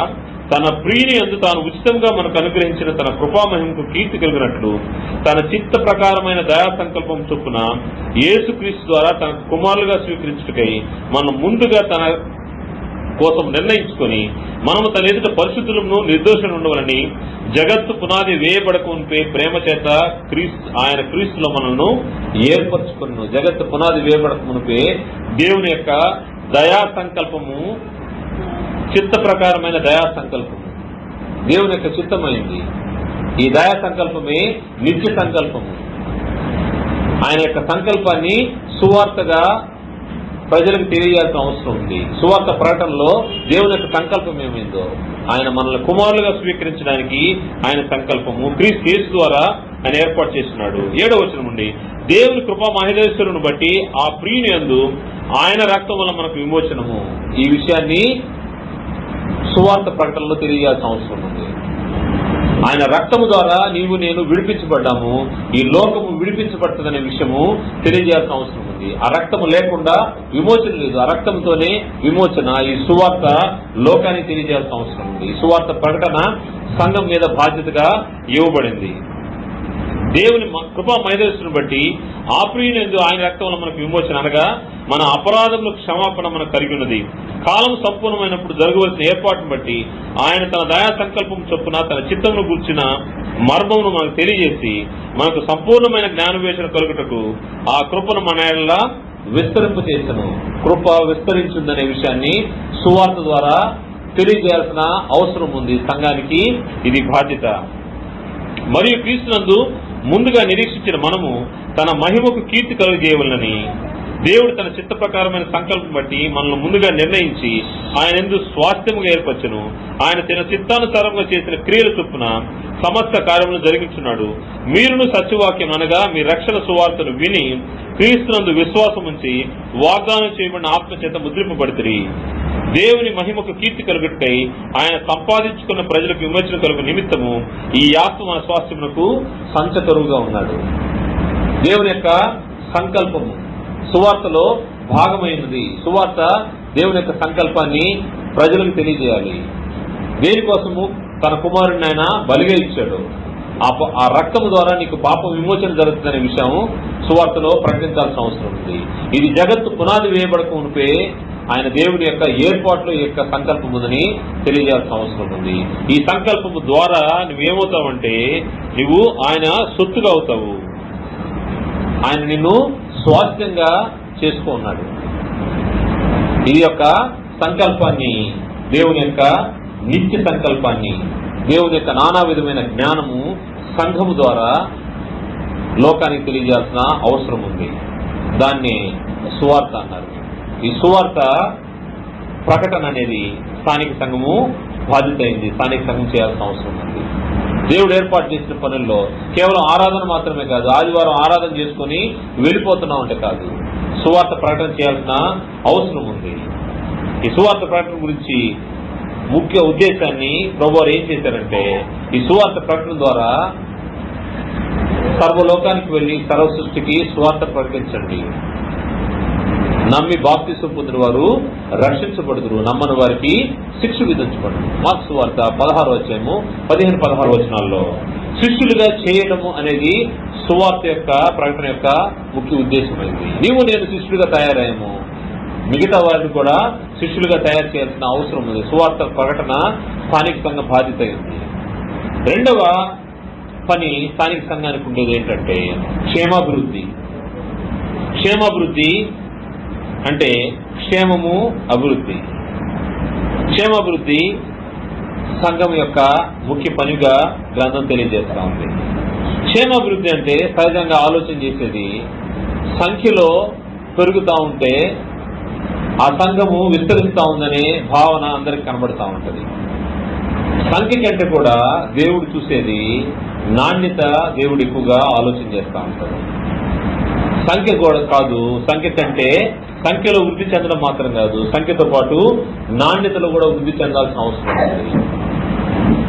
తన ప్రియుని యందు తాను ఉచితంగా మనకు అనుగ్రహించిన తన కృపామహిమకు కీర్తి కలిగినట్లు తన చిత్త ప్రకారమైన దయా సంకల్పం చొప్పున యేసుక్రీస్తు ద్వారా తన కుమారులుగా స్వీకరించుటకై మనం ముందుగా తన కోసం నిర్ణయించుకొని మనము తన ఎదుట పరిశుద్ధులను నిర్దోషులు ఉండవాలని జగత్తు పునాది వేయబడకుంటే ప్రేమ చేత ఆయన క్రీస్తులో మనల్ని ఏర్పరచుకున్నాను. జగత్తు పునాది వేయబడకమునిపే దేవుని యొక్క దయా సంకల్పము, చిత్త ప్రకారమైన దయా సంకల్పము దేవుని యొక్క చిత్తమైంది. ఈ దయా సంకల్పమే నిత్య సంకల్పము. ఆయన యొక్క సంకల్పాన్ని సువార్తగా ప్రజలకు తెలియాల్సిన అవసరం ఉంది. సువార్త ప్రకటనలో దేవుని యొక్క సంకల్పం ఏమైందో, ఆయన మనల్ని కుమారులుగా స్వీకరించడానికి ఆయన సంకల్పము క్రీస్తు యేసు ద్వారా ఆయన ఏర్పాటు చేస్తున్నాడు. 7వ వచనం నుండి, దేవుని కృపా మహేశ్వరుని బట్టి ఆ ప్రియుని యందు ఆయన రక్తం వల్ల మనకు విమోచనము. ఈ విషయాన్ని సువార్త ప్రకటనలో తెలియాల్సిన అవసరం ఉంది. ఆయన రక్తము ద్వారా నీవు నేను విడిపించబడ్డాము, ఈ లోకము విడిపించబడుతుందనే విషయము తెలియజేయాల్సిన అవసరం ఉంది. ఆ రక్తము లేకుండా విమోచన లేదు, ఆ రక్తంతోనే విమోచన. ఈ సువార్త లోకానికి తెలియజేయాల్సిన అవసరం ఉంది. ఈ సువార్త ప్రకటన సంఘం మీద బాధ్యతగా ఇవ్వబడింది. దేవుని కృపా మహేశ్వరుని బట్టి ఆ ప్రియుని ఆయన రక్తం వల్ల మనకు విమోచన, అనగా మన అపరాధములకు క్షమాపణ మనకు కలిగి ఉన్నది. కాలం సంపూర్ణమైనప్పుడు జరగవలసిన ఏర్పాటును బట్టి ఆయన తన దయా సంకల్పం చొప్పున తన చిత్తమును గూర్చిన మర్మమును మనకు తెలియజేసి మనకు సంపూర్ణమైన జ్ఞానవేశన కలుగుటకు ఆ కృపను మన ఎడల విస్తరింపు చేసను. కృప విస్తరించిందనే విషయాన్ని సువార్త ద్వారా తెలియజేయాల్సిన అవసరం ఉంది. సంఘానికి ఇది బాధ్యత. మరియు క్రీస్తునందు ముందుగా నిరీక్షించిన మనము తన మహిమకు కీర్తి కలుగజేయవలనని దేవుడు తన చిత్త ప్రకారమైన సంకల్పం బట్టి మనల్ని ముందుగా నిర్ణయించి ఆయన యందు స్వాస్థ్యముగా ఏర్పరచును. ఆయన తన చిత్తానుసారంగా చేసిన క్రియల చొప్పున సమస్త కార్యములను జరిగించున్నాడు. మీరును సత్యవాక్యం అనగా మీ రక్షణ సువార్తను విని క్రీస్తునందు విశ్వాసం ఉంచి వాగ్దానం చేయబడిన ఆత్మ చేత ముద్రింపబడితిరి. దేవుని మహిమకు కీర్తి కలుగుటకై ఆయన సంపాదించుకున్న ప్రజలకు విమోచన కలుగు నిమిత్తము ఈ ఆత్మ మన స్వాస్థ్యమునకు సంచకరువుగా ఉన్నాడు. దేవుని యొక్క సంకల్పము సువార్తలో భాగమైనది. సువార్త దేవుని యొక్క సంకల్పాన్ని ప్రజలకు తెలియజేయాలి. దేనికోసము? తన కుమారుడిని ఆయన బలిగా ఇచ్చాడు. ఆ రక్తము ద్వారా నీకు పాప విమోచన జరుగుతుందనే విషయం సువార్తలో ప్రకటించాల్సిన అవసరం ఉంది. ఇది జగత్తు పునాది వేయబడక మునిపే ఆయన దేవుని యొక్క ఏర్పాట్లో యొక్క సంకల్పం ఉందని తెలియజేయాల్సిన అవసరం ఉంది. ఈ సంకల్పము ద్వారా నువ్వేమవుతావంటే నువ్వు ఆయన సొత్తుగా అవుతావు. ఆయన నిన్ను స్వాస్థ్యంగా చేసుకున్నాడు. ఈ యొక్క సంకల్పాన్ని, దేవుని యొక్క నిత్య సంకల్పాన్ని, దేవుని యొక్క నానా విధమైన జ్ఞానము సంఘము ద్వారా లోకానికి తెలియజేయాల్సిన అవసరం ఉంది. దాన్ని సువార్త అన్నారు. ఈ సువార్త ప్రకటన అనేది స్థానిక సంఘము బాధ్యత అయింది. స్థానిక సంఘం చేయాల్సిన అవసరం ఉంది. దేవుడు ఏర్పాటు చేసిన పనుల్లో కేవలం ఆరాధన మాత్రమే కాదు, ఆదివారం ఆరాధన చేసుకుని వెళ్ళిపోతున్నాం అంటే కాదు. సువార్త ప్రకటన చేయాల్సిన అవసరం ఉంది. ఈ సువార్త ప్రకటన గురించి ముఖ్య ఉద్దేశాన్ని ప్రభువారు ఏం చేశారంటే, ఈ సువార్త ప్రకటన ద్వారా సర్వలోకానికి వెళ్లి సర్వ సృష్టికి సువార్త ప్రకటించండి. నమ్మి బాప్తిసం పొందిన వారు రక్షించబడుదురు, నమ్మని వారికి శిక్ష విధించబడును. మార్కు సువార్త 16వ అధ్యాయము 15-16 వచనాల్లో శిష్యులుగా చేయడము అనేది సువార్త యొక్క ప్రకటన యొక్క ముఖ్య ఉద్దేశమైంది. నీవు నేను శిష్యులుగా తయారయ్యాము, మిగతా వారిని కూడా శిష్యులుగా తయారు చేయాల్సిన అవసరం ఉంది. సువార్త ప్రకటన స్థానిక సంఘ బాధ్యత అయింది. రెండవ పని స్థానిక సంఘానికి ఉండేది ఏంటంటే క్షేమాభివృద్ధి. క్షేమాభివృద్ధి అంటే క్షేమము, అభివృద్ధి. క్షేమాభివృద్ధి సంఘం యొక్క ముఖ్య పనిగా గ్రంథం తెలియజేస్తా ఉంది. క్షేమాభివృద్ధి అంటే సహజంగా ఆలోచన చేసేది సంఖ్యలో పెరుగుతూ ఉంటే ఆ సంఘము విస్తరిస్తూ ఉందనే భావన అందరికి కనబడతా ఉంటది. సంఖ్య కంటే కూడా దేవుడు చూసేది నాణ్యత. దేవుడు ఎక్కువగా ఆలోచన చేస్తూ ఉంటాడు. సంఖ్య కూడా కాదు, సంఖ్య కంటే సంఖ్యలో వృద్ధి చెందడం మాత్రం కాదు, సంఖ్యతో పాటు నాణ్యతలో కూడా వృద్ధి చెందాల్సిన అవసరం ఉంటుంది.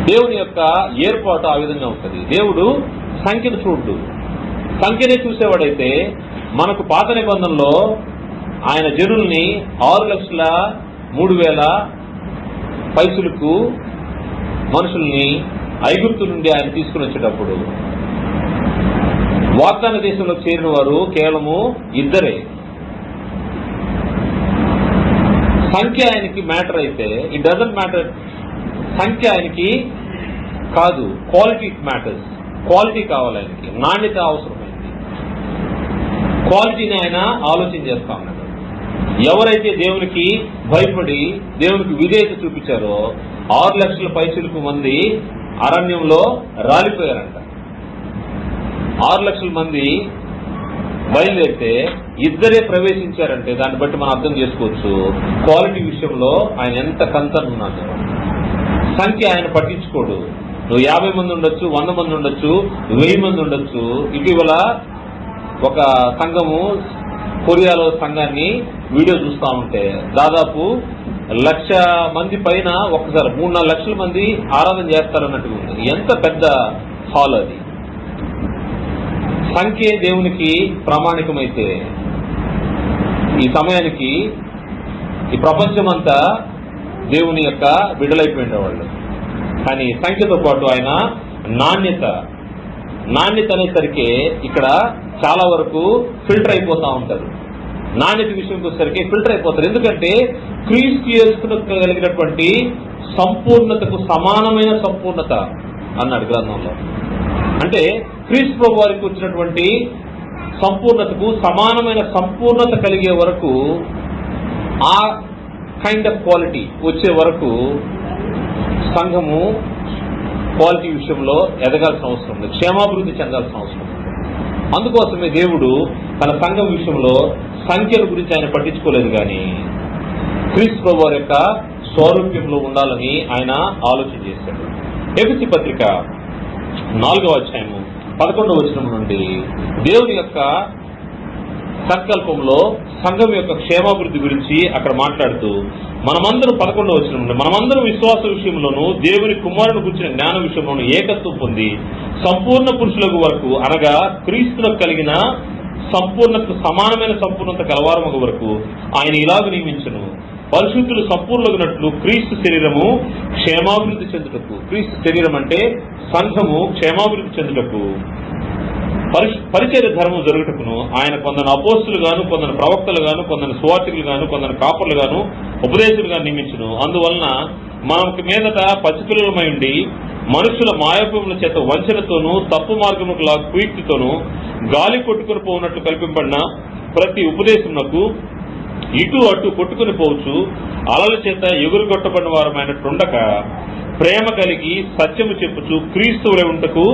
దేవుని యొక్క ఏర్పాటు ఆ విధంగా ఉంటుంది. దేవుడు సంఖ్యను చూడు, సంఖ్యనే చూసేవాడైతే మనకు పాత నిబంధనలో ఆయన జనుల్ని 6,03,000 పైసలకు మనుషుల్ని ఐగుప్తు నుండి ఆయన తీసుకుని వచ్చేటప్పుడు వాగ్దాన దేశంలో చేరిన వారు కేవలము 2. సంఖ్య ఆయనకి మ్యాటర్ అయితే ఇట్ డజంట్ మ్యాటర్. సంఖ్య ఆయనకి కాదు, క్వాలిటీ మ్యాటర్స్. క్వాలిటీ కావాలి ఆయనకి, నాణ్యత అవసరమైంది. క్వాలిటీని ఆయన ఆలోచన చేస్తా ఉన్నాడు. ఎవరైతే దేవునికి భయపడి దేవునికి విధేయత చూపించారో 6,00,000 పైసలకు మంది అరణ్యంలో రాలిపోయారంట. 6,00,000 మంది బయలుదేరితే 2 ప్రవేశించారంటే దాన్ని బట్టి మనం అర్థం చేసుకోవచ్చు క్వాలిటీ విషయంలో ఆయన ఎంత కన్సర్న్ ఉన్నాడు. సంఖ్య ఆయన పట్టించుకోడు. నువ్వు 50 మంది ఉండొచ్చు, 100 మంది ఉండొచ్చు, 1000 మంది ఉండొచ్చు. ఇటీవల ఒక సంఘము కొరియాలో సంఘాన్ని వీడియో చూస్తా ఉంటే దాదాపు 1,00,000 మంది పైన ఒక్కసారి 3-4 లక్షల మంది ఆరాధన చేస్తారన్నట్టుగా ఉంది. ఎంత పెద్ద హాల్ అది. సంఖ్య దేవునికి ప్రామాణికమైతే ఈ సమయానికి ఈ ప్రపంచం అంతా దేవుని యొక్క బిడ్డలైపోయిన వాళ్ళు. కానీ సంఖ్యతో పాటు ఆయన నాణ్యత అనేసరికి ఇక్కడ చాలా వరకు ఫిల్టర్ అయిపోతా ఉంటారు. నాణ్యత విషయంకి వచ్చేసరికి ఫిల్టర్ అయిపోతారు. ఎందుకంటే క్రీస్తు యేసుకు కలిగినటువంటి సంపూర్ణతకు సమానమైన సంపూర్ణత అన్నాడు గ్రంథంలో. అంటే క్రీస్తు ప్రభు వారికి వచ్చినటువంటి సంపూర్ణతకు సమానమైన సంపూర్ణత కలిగే వరకు, ఆ కైండ్ ఆఫ్ క్వాలిటీ వచ్చే వరకు సంఘము క్వాలిటీ విషయంలో ఎదగాల్సిన అవసరం ఉంది, క్షేమాభివృద్ధి చెందాల్సిన అవసరం ఉంది. అందుకోసమే దేవుడు తన సంఘం విషయంలో సంఖ్యల గురించి ఆయన పట్టించుకోలేదు, కానీ క్రీస్తు ప్రభు వారి యొక్క స్వరూప్యంలో ఉండాలని ఆయన ఆలోచన చేశాడు. ఎఫెసీ పత్రిక 4వ అధ్యాయము 11వ వచనం నుండి దేవుని యొక్క సంకల్పంలో సంఘం యొక్క క్షేమాభివృద్ధి గురించి అక్కడ మాట్లాడుతూ మనమందరం 11వ వచనం నుండి మనమందరం విశ్వాస విషయంలోనూ దేవుని కుమారుని గురించిన జ్ఞాన విషయంలోనూ ఏకత్వం పొంది సంపూర్ణ పురుషులకు వరకు, అనగా క్రీస్తులకు కలిగిన సంపూర్ణతకు సమానమైన సంపూర్ణత కలవారమగు వరకు ఆయన ఇలాగ నియమించును. పరిశుద్ధులు సంపూర్ణగినట్లు క్రీస్తు శరీరము క్షేమాభివృద్ధి చెందుటకు. క్రీస్తు శరీరం అంటే సంఘము క్షేమాభివృద్ధి చెందుటకు, పరిచర్య ధర్మం జరుగుటకును ఆయన కొందరు అపోస్తులు గాను, కొందరు ప్రవక్తలు గాను, కొందరు సువార్తికులు గాను, కొందరు కాపర్లు గాను, ఉపదేశులుగా నియమించును. అందువలన మనకు మీదట పసిపిల్లలమై ఉండి మనుషుల మాయాపముల చేత వంచనతోనూ తప్పు మార్గముల కుయుక్తితోనూ గాలి కొట్టుకుని పోనట్లు కల్పింపడిన ప్రతి ఉపదేశమునకు ఇటు అటు కొట్టుకుని పోవచ్చు అలల చేత ఎగురుగొట్టబడిన వారమైనట్టుండక ప్రేమ కలిగి సత్యము చెప్పుచు క్రీస్తువులే ఉంటకు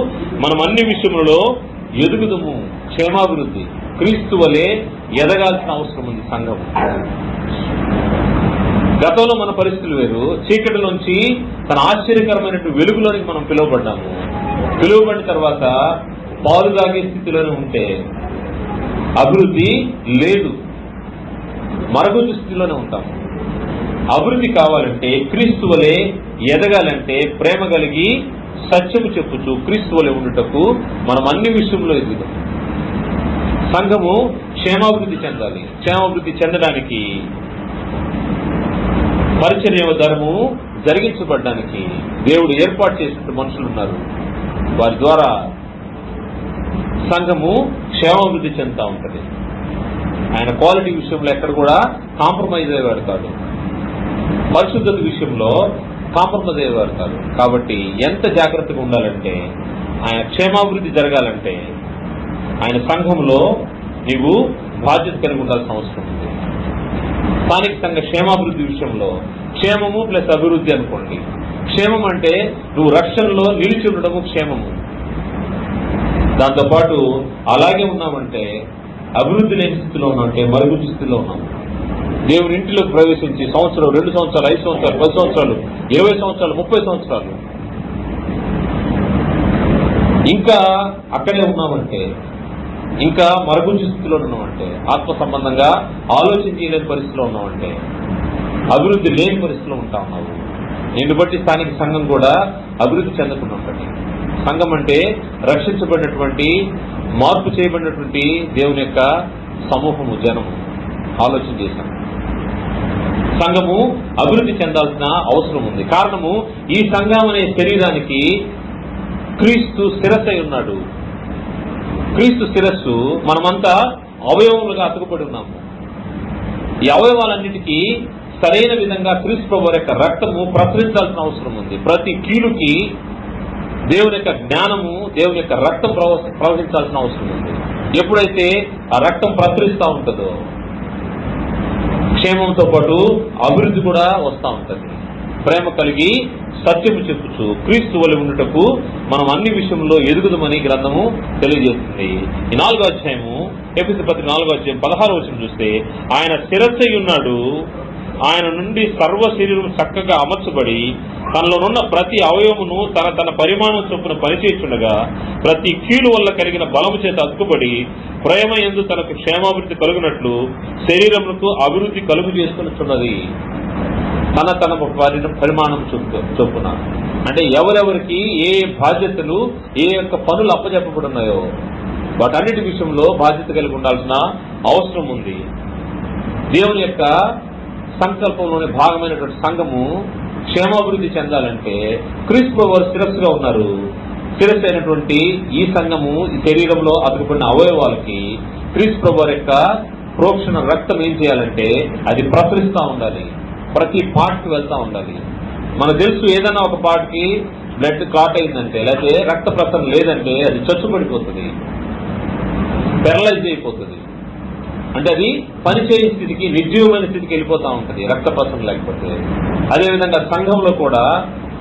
మనం అన్ని విషయములలో ఎదుగుదము. క్షేమాభివృద్ధి క్రీస్తు వలె ఎదగాల్సిన అవసరం ఉంది సంఘం. గతంలో మన పరిస్థితులు వేరు. చీకటిలోంచి తన ఆశ్చర్యకరమైనటువంటి వెలుగులోనికి మనం పిలువబడ్డాము. పిలువబడిన తర్వాత పాలు తాగే స్థితిలోనే ఉంటే అభివృద్ధి లేదు. మరుగుజ్జు స్థితిలోనే ఉంటాము. అభివృద్ధి కావాలంటే క్రీస్తు వలె ఎదగాలంటే ప్రేమ కలిగి సత్యము చెప్పుచు క్రీస్తు వలె ఉండుటకు మనం అన్ని విషయంలో ఎదుగుతాం. సంఘము క్షేమాభివృద్ధి చెందాలి. క్షేమాభివృద్ధి చెందడానికి పరిచర్య ధర్మము జరిగించబడ్డానికి దేవుడు ఏర్పాటు చేసిన మనుషులు ఉన్నారు. వారి ద్వారా సంఘము క్షేమాభివృద్ధి చెందుతూ ఉంటుంది. ఆయన క్వాలిటీ విషయంలో ఎక్కడ కూడా కాంప్రమైజ్ అయ్యేవాడు కాదు. పరిశుద్ధత విషయంలో కాంప్రమైజ్ అయ్యేవాడు కాదు. కాబట్టి ఎంత జాగ్రత్తగా ఉండాలంటే, ఆయన క్షేమాభివృద్ధి జరగాలంటే ఆయన సంఘంలో నీవు బాధ్యత కలిగి ఉండాల్సిన అవసరం ఉంది. స్థానిక సంఘ క్షేమాభివృద్ధి విషయంలో క్షేమము ప్లస్ అభివృద్ధి అనుకోండి. క్షేమం అంటే నువ్వు రక్షణలో నిలిచి ఉండడము క్షేమము. దాంతోపాటు అలాగే ఉన్నామంటే అభివృద్ధి లేని స్థితిలో ఉన్నామంటే మరుగుజ్జు స్థితిలో ఉన్నాము. దేవుని ఇంటిలోకి ప్రవేశించి సంవత్సరం, 2 సంవత్సరాలు, 5 సంవత్సరాలు, 10 సంవత్సరాలు, 20 సంవత్సరాలు, 30 సంవత్సరాలు ఇంకా అక్కడే ఉన్నామంటే, ఇంకా మరుగుజ్జు స్థితిలో ఉన్నామంటే, ఆత్మ సంబంధంగా ఆలోచన చేయలేని పరిస్థితిలో ఉన్నామంటే, అభివృద్ధి లేని పరిస్థితిలో ఉంటా ఉన్నావు. నిన్ను బట్టి స్థానిక సంఘం కూడా అభివృద్ధి చెందకుండా ఉంటుంది. సంఘం అంటే రక్షించబడినటువంటి, మార్పు చేయబడినటువంటి దేవుని యొక్క సమూహము, జనము. ఆలోచన చేశాను. సంఘము అభివృద్ధి చెందాల్సిన అవసరం ఉంది. కారణము, ఈ సంఘం అనే శరీరానికి క్రీస్తు శిరస్సు అయి ఉన్నాడు. క్రీస్తు శిరస్సు, మనమంతా అవయవములుగా అతుకుపడి ఉన్నాము. ఈ అవయవాలన్నిటికీ సరైన విధంగా క్రీస్తు ప్రభువు యొక్క రక్తము ప్రసరించాల్సిన అవసరం ఉంది. ప్రతి కీలుకి దేవుని యొక్క జ్ఞానము, దేవుని యొక్క రక్తం ప్రవహించాల్సిన అవసరం ఉంది. ఎప్పుడైతే ఆ రక్తం ప్రసరిస్తూ ఉంటుందో క్షేమంతో పాటు అభివృద్ధి కూడా వస్తూ ఉంటుంది. ప్రేమ కలిగి సత్యము చెప్పుచు క్రీస్తు వలె ఉండుటకు మనం అన్ని విషయంలో ఎదుగుదమని గ్రంథము తెలియజేస్తుంది. ఈ 4వ అధ్యాయము, ఎఫెసీ పత్రిక 4వ అధ్యాయం 16వ వచనం చూస్తే, ఆయన శిరస్సు అయి ఉన్నాడు, ఆయన నుండి సర్వ శరీరం చక్కగా అమర్చబడి తనలోనున్న ప్రతి అవయవమును తన పరిమాణం చొప్పున పనిచేస్తుండగా ప్రతి కీలు వల్ల కలిగిన బలము చేత అతుకుబడి ప్రేమ యందు తనకు క్షేమాభివృద్ధి కలుగునట్లు శరీరములకు అభివృద్ధి కలుగు చేసుకున్నది. తన పరిమాణం చొప్పున అంటే ఎవరెవరికి ఏ బాధ్యతలు, ఏ యొక్క పనులు అప్పచెప్పబడున్నాయో వాటన్నిటి విషయంలో బాధ్యత కలిగి ఉండాల్సిన అవసరం ఉంది. దేవుని యొక్క సంకల్పంలోని భాగమైనటువంటి సంఘము క్షేమాభివృద్ధి చెందాలంటే క్రీస్తు వారు శిరస్సుగా ఉన్నారు. శిరస్సు అయినటువంటి ఈ సంఘము, ఈ శరీరంలో అతుకుపడిన అవయవాలకి క్రీస్తు వారి యొక్క ప్రోక్షణ రక్తం ఏం చేయాలంటే అది ప్రసరిస్తూ ఉండాలి. ప్రతి పార్ట్ కి వెళ్తా ఉండాలి. మనకు తెలుసు, ఏదైనా ఒక పార్ట్ కి బ్లడ్ క్లాట్ అయిందంటే, లేకపోతే రక్త ప్రసరణ లేదంటే అది చచ్చుపడిపోతుంది, పెరలైజ్ అయిపోతుంది. అంటే అది పనిచేయ స్థితికి, నిర్జీవమైన స్థితికి వెళ్ళిపోతా ఉంటుంది రక్త ప్రసరణ లేకపోతే. అదేవిధంగా సంఘంలో కూడా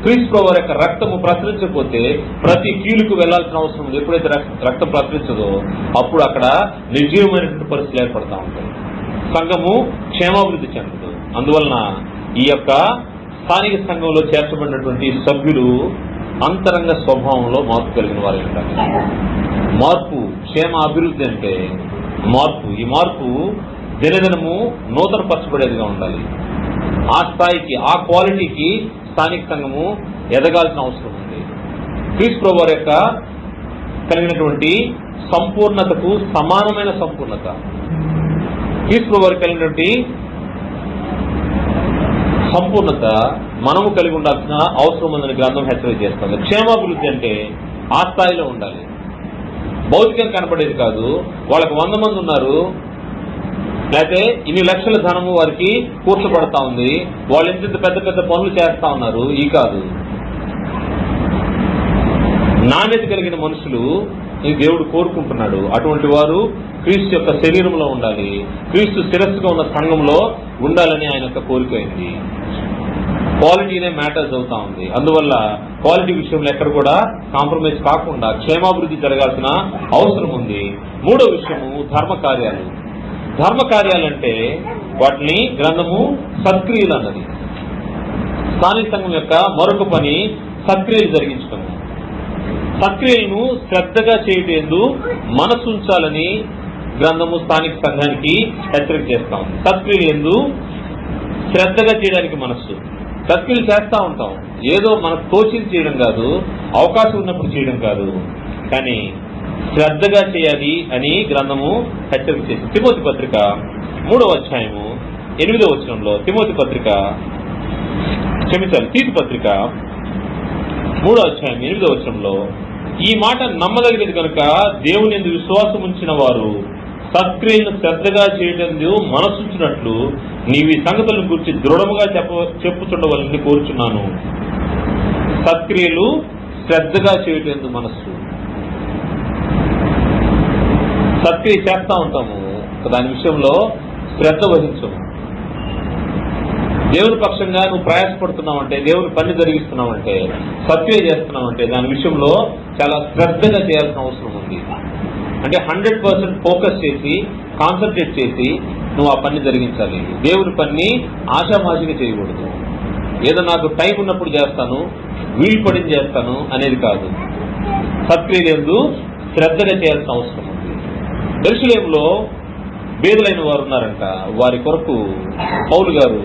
క్రీస్తు వారి యొక్క రక్తము ప్రసరించకపోతే ప్రతి కీలుకు వెళ్లాల్సిన అవసరం ఉంది. ఎప్పుడైతే రక్తం ప్రసరించదో అప్పుడు అక్కడ నిర్జీవమైనటువంటి పరిస్థితులు ఏర్పడతా ఉంటాయి. సంఘము క్షేమాభివృద్ధి చెందదు. అందువలన ఈ యొక్క స్థానిక సంఘంలో చేర్చబడినటువంటి సభ్యులు అంతరంగ స్వభావంలో మార్పు కలిగిన వారు ఉంటారు. మార్పు, క్షేమ అభివృద్ధి అంటే మార్పు. ఈ మార్పు దినదినము నూతన పరచబడేదిగా ఉండాలి. ఆ స్థాయికి, ఆ క్వాలిటీకి స్థానిక సంఘము ఎదగాల్సిన అవసరం ఉంది. క్రీస్తు ప్రభువు వారి యొక్క కలిగినటువంటి సంపూర్ణతకు సమానమైన సంపూర్ణత, క్రీస్తు ప్రభువు వారికి కలిగినటువంటి సంపూర్ణత మనము కలిగి ఉండాల్సిన అవసరం ఉందని గ్రంథం హెచ్చరిక చేస్తుంది. క్షేమాభివృద్ధి అంటే ఆ స్థాయిలో ఉండాలి. భౌతికంగా కనపడేది కాదు. వాళ్ళకి 100 మంది ఉన్నారు, లేకపోతే ఇన్ని లక్షల ధనము వారికి కూర్చోబడతా ఉంది, వాళ్ళు ఇంత పెద్ద పెద్ద పనులు చేస్తా ఉన్నారు. ఈ కాదు, నాణ్యత కలిగిన మనుషులు ఈ దేవుడు కోరుకుంటున్నాడు. అటువంటి వారు క్రీస్తు యొక్క శరీరంలో ఉండాలి, క్రీస్తు శిరస్సుగా ఉన్న సంఘంలో ఉండాలని ఆయన యొక్క కోరిక అయింది. క్వాలిటీనే మ్యాటర్స్ అవుతా ఉంది. అందువల్ల క్వాలిటీ విషయంలో ఎక్కడ కూడా కాంప్రమైజ్ కాకుండా క్షేమాభివృద్ధి జరగాల్సిన అవసరం ఉంది. 3వ విషయము ధర్మకార్యాలు. ధర్మకార్యాలంటే వాటిని గ్రంథము సత్క్రియలు అన్నది. స్థానిక సంఘం యొక్క మరొక పని సత్క్రియలు జరిగించడము. సత్క్రియలను శ్రద్ధగా చేయటందు మనసు ఉంచాలని గ్రంథము స్థానిక సంఘానికి హెచ్చరిక చేస్తా ఉంది. సత్క్రియలు యందు శ్రద్ధగా చేయడానికి మనస్సు. సత్క్రియలు చేస్తా ఉంటాం, ఏదో మనకు తోచింది చేయడం కాదు, అవకాశం ఉన్నప్పుడు చేయడం కాదు, కానీ శ్రద్ధగా చేయాలి అని గ్రంథము హెచ్చరిక చేసింది. తిమోతి పత్రిక 3వ అధ్యాయము 8వ వచనంలో తీతు పత్రిక 3వ అధ్యాయం 8వ వచనంలో ఈ మాట నమ్మదగినది కనుక దేవుని యందు విశ్వాసం ఉంచిన వారు సత్క్రియలను శ్రద్ధగా చేయడం మనసుంచినట్లు నీవు ఈ సంగతులను గురించి దృఢముగా చెప్పుచుండవలని కోరుచున్నాను. సత్క్రియలు శ్రద్ధగా చేయటం మనస్సు. సత్క్రియ చేస్తా ఉంటాము, దాని విషయంలో శ్రద్ధ వహించము. దేవుని పక్షంగా నువ్వు ప్రయాసపడుతున్నావంటే, దేవుని పని జరిగిస్తున్నావంటే, సత్క్రియ చేస్తున్నావంటే దాని విషయంలో చాలా శ్రద్ధగా చేయాల్సిన అవసరం ఉంది. అంటే 100% ఫోకస్ చేసి, కాన్సన్ట్రేట్ చేసి నువ్వు ఆ పని జరిగించాలి. దేవుని పని ఆషామాషిగా చేయకూడదు. ఏదో నాకు టైం ఉన్నప్పుడు చేస్తాను, వీలు పడింది చేస్తాను అనేది కాదు. సత్క్రియలు యందు శ్రద్ధగా చేయాల్సిన అవసరం ఉంది. యెరూషలేములో బీదలైన వారు ఉన్నారంట. వారి కొరకు పౌలు గారు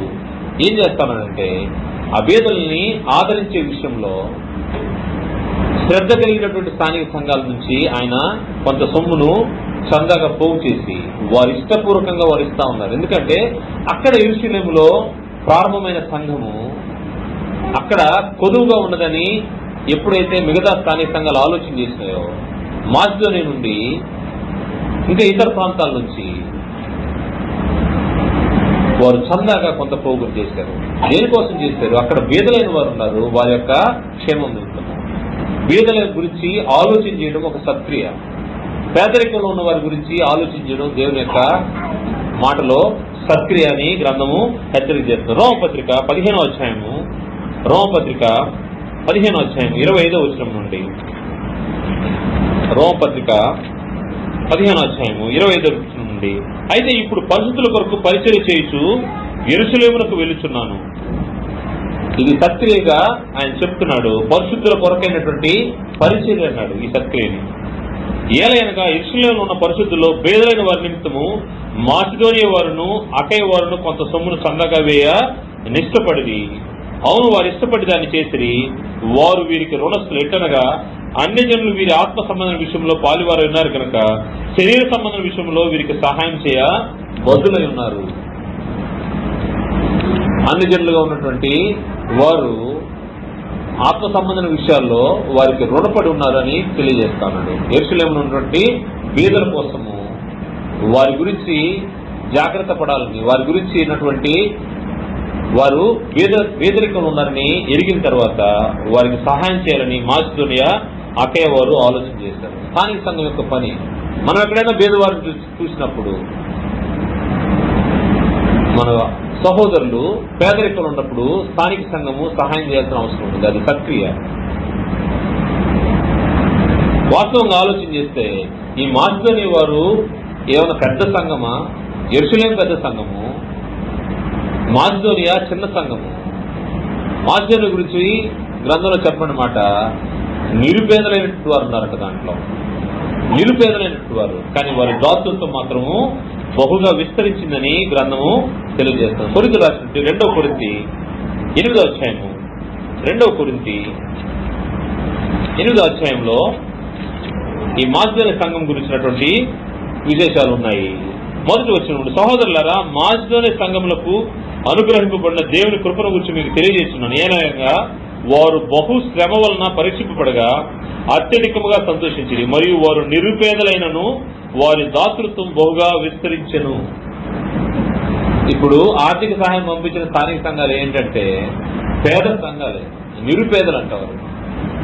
ఏం చేస్తానంటే ఆ బీదల్ని ఆదరించే విషయంలో శ్రద్ధ కలిగినటువంటి స్థానిక సంఘాల నుంచి ఆయన కొంత సొమ్మును చందాగా పోగు చేసి వారి ఇష్టపూర్వకంగా వారు ఇస్తా ఉన్నారు. ఎందుకంటే అక్కడ యెరూషలేములో ప్రారంభమైన సంఘము అక్కడ కొదువుగా ఉన్నదని ఎప్పుడైతే మిగతా స్థానిక సంఘాలు ఆలోచన చేసినాయో, మాసిదోనియా నుండి ఇంకా ఇతర ప్రాంతాల నుంచి వారు చందాగా కొంత పోగు చేశారు. దేనికోసం చేశారు? అక్కడ బీదలైన వారు ఉన్నారు, వారి యొక్క క్షేమం నిమిత్తము. బీదల గురించి ఆలోచన చేయడం ఒక సత్క్రియ. పేదరికంలో ఉన్న వారి గురించి ఆలోచన చేయడం దేవుని యొక్క మాటలో సత్క్రియ అని గ్రంథము హెచ్చరిక చేస్తారు. రోమపత్రిక 15వ అధ్యాయము 25వ వచనం నుండి, రోమపత్రిక 15వ అధ్యాయము 25వ వచనం నుండి, అయితే ఇప్పుడు పరిశుద్ధుల కొరకు పరిచర్య చేయుచు యెరూషలేమునకు వెళుచున్నాను. ఇది సత్క్రియగా ఆయన చెప్తున్నాడు. పరిశుద్ధుల కొరకైనటువంటి పరిచర్య అన్నాడు ఈ సత్క్రియని. ఏలయనగా యెరూషలేములో ఉన్న పరిశుద్ధుల్లో బేదలైన వారి నిమిత్తము మాసిదోనియా వారును అకయ వారును కొంత సొమ్మును చందాగా వేయ నిష్టపడిది. అవును, వారు ఇష్టపడి దాన్ని చేసిరి. వారు వీరికి రుణస్థులు. ఎట్టనగా అన్యజనులు వీరి ఆత్మ సంబంధం విషయంలో పాలువారు ఉన్నారు కనుక శరీర సంబంధం విషయంలో వీరికి సహాయం చేయ బద్దులై ఉన్నారు. అన్యజనులుగా ఉన్నటువంటి వారు ఆత్మ సంబంధం విషయాల్లో వారికి రుణపడి ఉన్నారని తెలియజేస్తాడు. యెరూషలేములో ఉన్నటువంటి బీదల కోసము వారి గురించి జాగ్రత్త పడాలని, వారి గురించి ఉన్నటువంటి వారు బీదరికంలో ఉన్నారని ఎరిగిన తర్వాత వారికి సహాయం చేయాలని మాసిదోనియా అకయ వారు ఆలోచన చేశారు. స్థానిక సంఘం యొక్క పని. మనం ఎక్కడైనా బీదవారిని చూసినప్పుడు, మన సహోదరులు పేదరికంలో ఉన్నప్పుడు స్థానిక సంఘము సహాయం చేయాల్సిన అవసరం ఉంది. అది సక్రియ. వాస్తవంగా ఆలోచన చేస్తే ఈ మాసిదోనియా వారు ఏమైనా పెద్ద సంఘమా? యెరూషలేము పెద్ద సంఘము, మాసిదోనియా చిన్న సంఘము. మాసిదోనియా గురించి గ్రంథంలో చెప్పనమాట నిరుపేదలైనటువంటి వారు ఉన్నారట. దాంట్లో నిరుపేదలైనటువంటి వారు, కానీ వారి దాతృత్వం మాత్రము బహుగా విస్తరించిందని గ్రంథము తెలియజేస్తుంది. కొరింథీయులకు రాసిన 2వ కొరింథీ 8వ అధ్యాయము 2వ కొరింథీ 8వ అధ్యాయంలో ఈ మాసిదోనియా సంఘం గురించినటువంటి విశేషాలు ఉన్నాయి. మొదటి వచనం, సహోదరులారా, మాసిదోనియా సంఘములకు అనుగ్రహింపబడిన దేవుని కృపను గురించి మీకు తెలియజేస్తున్నాను. ఏనగా వారు బహు శ్రమ వలన పరీక్షింపబడగా అత్యధికముగా సంతోషించిరి, మరియు వారు నిరుపేదలైనను వారి దాతృత్వం బహుగా విస్తరించెను. ఇప్పుడు ఆర్థిక సహాయం పంపించిన స్థానిక సంఘాలు ఏంటంటే పేద సంఘాలే. నిరుపేదలు అంటారు.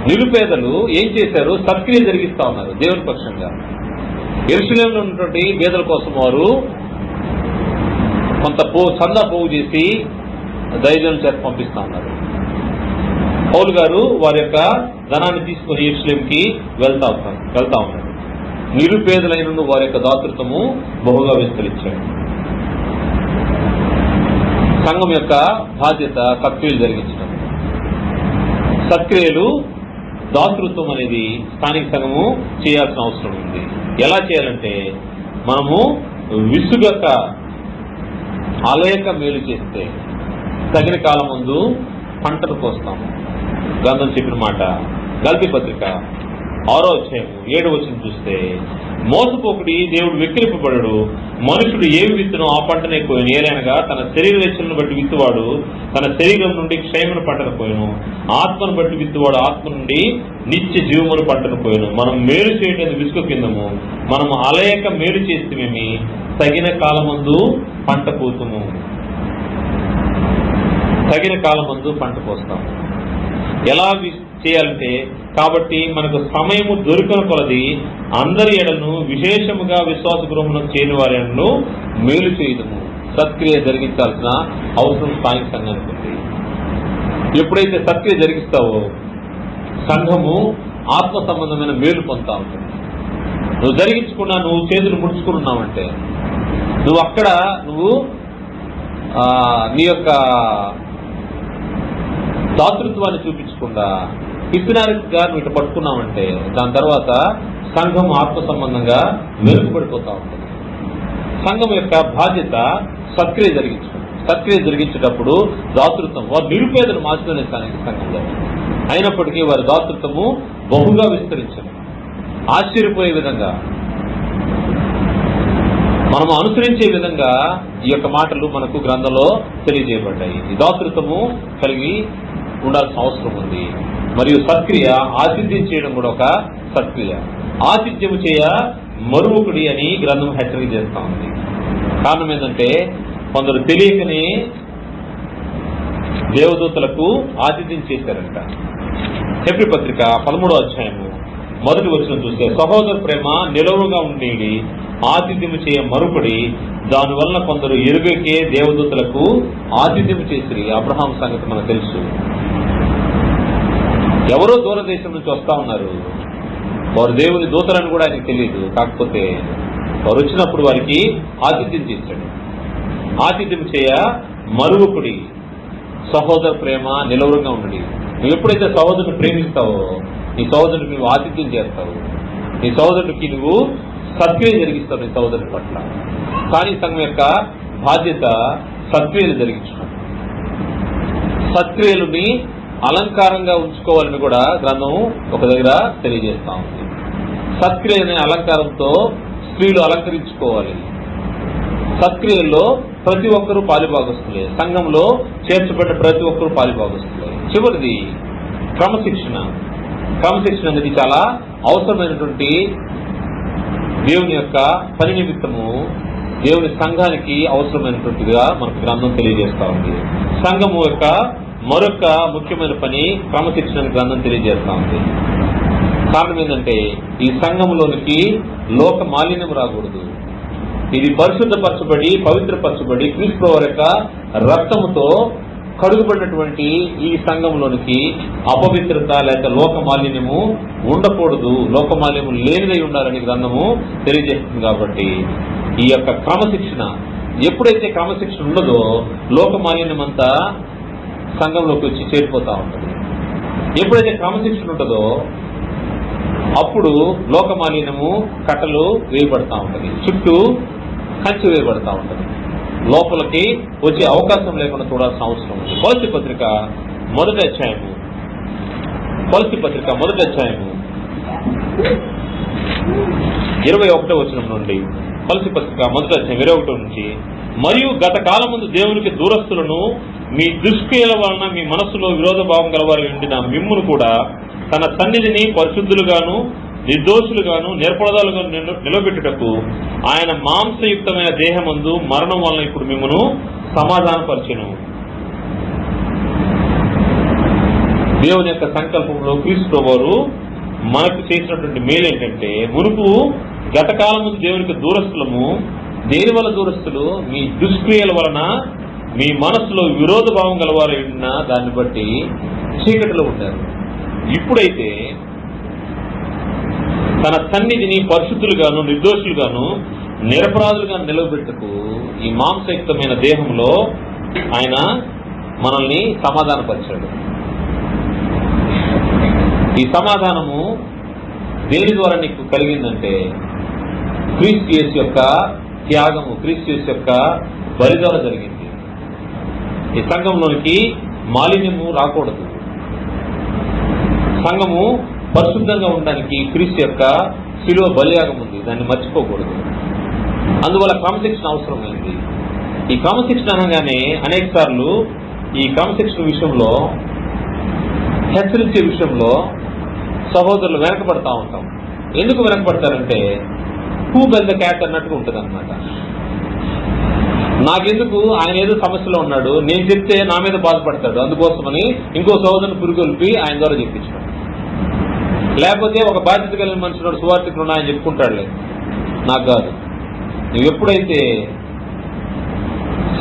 నిరుపేదలు ఏం చేశారు? సత్క్రియ జరిగిస్తా ఉన్నారు దేవుని పక్షంగా. యెరూషలేములో ఉన్నటువంటి పేదల కోసం వారు కొంత చందా పోగు చేసి దైవజనుల చేత పంపిస్తా ఉన్నారు. పౌలు గారు వారి యొక్క ధనాన్ని తీసుకుని యెరూషలేముకి వెళ్తా ఉన్నారు. నిరుపేదలైన వారి యొక్క దాతృత్వము బహుగా విస్తరించారు. సంఘం యొక్క బాధ్యత సత్క్రియలు జరిగించడం. సత్క్రియలు, దాతృత్వం అనేది స్థానిక సంఘము చేయాల్సిన అవసరం ఉంది. ఎలా చేయాలంటే మనము విసుగక అలయక మేలు చేస్తే తగిన కాలం ముందు పంటను కోస్తాము. గ్రంథం చెప్పిన మాట. గల్తీ పత్రిక 6వ అధ్యాయం 7వ వచనం చూస్తే, మోసపోకుడి, దేవుడు వెక్కిరింపబడడు. మనుషుడు ఏమి విత్తునో ఆ పంటనే కోయను. ఏలైనగా తన శరీర వెచ్చలను బట్టి విత్తువాడు తన శరీరం నుండి క్షయమును పంటను కోయను, ఆత్మను బట్టి విత్తువాడు ఆత్మ నుండి నిత్య జీవమును పంటను కోయను. మనం మేలు చేయడం విసుగు కిందము, మనము అలయక మేలు చేస్తేమేమి తగిన కాలమందు పంట కోతుము. తగిన కాలమందు పంట కోస్తాము. ఎలా చేయాలంటే, కాబట్టి మనకు సమయము దొరికిన కొలది అందరి ఎడలను విశేషముగా విశ్వాస గృహములకు చేరిన వారి ఎడలను మేలు చేయడము. సత్క్రియ జరిగించాల్సిన అవసరం స్థానిక సంఘానికి ఉంది. ఎప్పుడైతే సత్క్రియ జరిగిస్తావో సంఘము ఆత్మ సంబంధమైన మేలు పొందుతా ఉంటుంది. నువ్వు జరిగించుకున్నా, నువ్వు చేతులు ముడుచుకున్నావంటే, నువ్వు అక్కడ నీ యొక్క దాతృత్వాన్ని చూపించకుండా పిసినారిగా నువ్వు ఇటు పట్టుకున్నావంటే, దాని తర్వాత సంఘం ఆత్మ సంబంధంగా మెరుగుపడిపోతా ఉంటుంది. సంఘం యొక్క బాధ్యత సత్క్రియ జరిగించడం. సత్క్రియ జరిగించేటప్పుడు దాతృత్వం, వారు నిరుపేదలు మాత్రమే సంఘంలో అయినప్పటికీ వారి దాతృత్వము బహుగా విస్తరించడం. ఆశ్చర్యపోయే విధంగా, మనము అనుసరించే విధంగా ఈ యొక్క మాటలు మనకు గ్రంథంలో తెలియజేయబడ్డాయి. ఈ దాతృత్వము కలిగి ఉండాల్సిన అవసరం ఉంది. మరియు సత్క్రియ, ఆతిథ్యం చేయడం కూడా ఒక సత్క్రియ. ఆతిథ్యము చేయ మరువుకుడి అని గ్రంథం హెచ్చరిక చేస్తా ఉంది. కారణం ఏంటంటే, కొందరు తెలియకనే దేవదూతలకు ఆతిథ్యం చేశారంట. హెబ్రీ పత్రిక 13వ అధ్యాయము 1వ వచనం చూస్తే, సహోదర ప్రేమ నిలవుగా ఉండేది, ఆతిథ్యము చేయ మరుపడి, దానివల్ల కొందరు ఎరుగకే దేవదూతలకు ఆతిథ్యము చేసిరి. అబ్రహాం సంగతి మనకు తెలుసు. ఎవరో దూరదేశం నుంచి వస్తా ఉన్నారు. వారు దేవుని దూతలని కూడా ఆయనకు తెలియదు. కాకపోతే వారు వచ్చినప్పుడు వారికి ఆతిథ్యం చేశాడు. ఆతిథ్యం చేయ మరువుకుడి, సహోదర ప్రేమ నిలవరంగా ఉండడి. నువ్వు ఎప్పుడైతే సహోదరుని ప్రేమిస్తావో, నీ సహోదరుడికి నువ్వు ఆతిథ్యం చేస్తావు. నీ సహోదరుడికి నువ్వు సత్క్రియ జరిగిస్తావు నీ సహోదరుని పట్ల. కానీ సంఘం యొక్క బాధ్యత సత్క్రియలు జరిగించడం. సత్క్రియలని అలంకారంగా ఉంచుకోవాలని కూడా గ్రంథం ఒక దగ్గర తెలియజేస్తా ఉంది. సత్క్రియ అనే అలంకారంతో స్త్రీలు అలంకరించుకోవాలి. సత్క్రియల్లో ప్రతి ఒక్కరూ పాలిభాగస్తులే. సంఘంలో చేర్చబడిన ప్రతి ఒక్కరూ పాలిభాగస్తులే. చివరిది క్రమశిక్షణ. క్రమశిక్షణ అనేది చాలా అవసరమైనటువంటి దేవుని యొక్క పని నిమిత్తము దేవుని సంఘానికి అవసరమైనటువంటిదిగా మనకు గ్రంథం తెలియజేస్తా ఉంది. సంఘము యొక్క మరొక ముఖ్యమైన పని క్రమశిక్షణ గ్రంథం తెలియజేస్తా ఉంది. కారణం ఏంటంటే, ఈ సంఘంలోనికి లోక మాలిన్యం రాకూడదు. ఇది పరిశుద్ధపరచబడి పవిత్రపరచబడి క్రీస్తు యొక్క రక్తముతో కడుగుబడినటువంటి ఈ సంఘంలోనికి అపవిత్రత లేక లోక మాలిన్యము ఉండకూడదు. లోక మాలిన్యము లేనిదై ఉండాలని గ్రంథము తెలియజేస్తుంది. కాబట్టి ఈ యొక్క క్రమశిక్షణ, ఎప్పుడైతే క్రమశిక్షణ ఉండదో లోక మాలిన్యం అంతా సంఘంలోకి వచ్చి చేరిపోతా ఉంటుంది. ఎప్పుడైతే క్రమశిక్షణ ఉంటుందో అప్పుడు లోక మాలిన్యము కట్టలు వేయబడతా ఉంటుంది, చుట్టూ కంచి వేయబడతా ఉంటుంది. లోపలికి వచ్చే అవకాశం లేకుండా చూడాల్సిన అవసరం ఉంది. కొలస్సీ పత్రిక మొదటి అధ్యాయము 21వ వచనం నుండి, కొలస్సీ పత్రిక మొదటి అధ్యాయం 21 నుంచి, మరియు గత కాలం ముందు దేవునికి దూరస్తులను మీ దుష్క్రియల వలన మీ మనస్సులో విరోధ భావం గలవారు ఉండిన మిమ్మును కూడా తన సన్నిధిని పరిశుద్ధులుగాను నిర్దోషులుగాను నిరపరాధులుగాను నిలబెట్టుటకు ఆయన మాంసయుక్తమైన దేహమందు మరణం వలన ఇప్పుడు మిమ్మను సమాధానపరచెను. దేవుని యొక్క సంకల్పంలో క్రీస్తు వారు మనకు చేసినటువంటి మేలు ఏంటంటే, మునుపు గత కాలం ముందు దేవునికి దూరస్తులము. దేని వల్ల దూరస్తులు? మీ దుష్క్రియల వలన మీ మనస్సులో విరోధ భావం గలవారు ఉన్న దాన్ని బట్టి చీకటిలో ఉంటారు. ఇప్పుడైతే తన సన్నిధిని పరిశుద్ధులుగాను నిర్దోషులుగాను నిరపరాధులుగాను నిలవబెట్టుకు ఈ మాంసయుక్తమైన దేహంలో ఆయన మనల్ని సమాధానపరిచాడు. ఈ సమాధానము దేని ద్వారా నీకు కలిగిందంటే, క్రీస్తు యేసు యొక్క త్యాగము, క్రీస్తు యేసు యొక్క బలిదానం జరిగింది. ఈ సంఘంలోనికి మాలిన్యము రాకూడదు. సంఘము పరిశుద్ధంగా ఉండడానికి క్రీస్తు యొక్క శిలువ బలియాగం ఉంది, దాన్ని మర్చిపోకూడదు. అందువల్ల క్రమశిక్షణ అవసరమైంది. ఈ క్రమశిక్షణ అనగానే అనేక సార్లు ఈ క్రమశిక్షణ విషయంలో, హెచ్చరించే విషయంలో సహోదరులు వెనకబడతా ఉంటాం. ఎందుకు వెనకబడతారంటే హూ బెల్ ద క్యాట్ అన్నట్టుగా ఉంటుంది అనమాట. నాకెందుకు, ఆయన ఏదో సమస్యలో ఉన్నాడు, నేను చెప్తే నా మీద బాధపడతాడు, అందుకోసమని ఇంకో సహోదరుని పురుగొల్పి ఆయన ద్వారా చెప్పించాడు. లేకపోతే ఒక బాధ్యత కలిగిన మనుషుడు సువార్థికుడు ఆయన చెప్పుకుంటాడులే, నాకు కాదు. నువ్వు ఎప్పుడైతే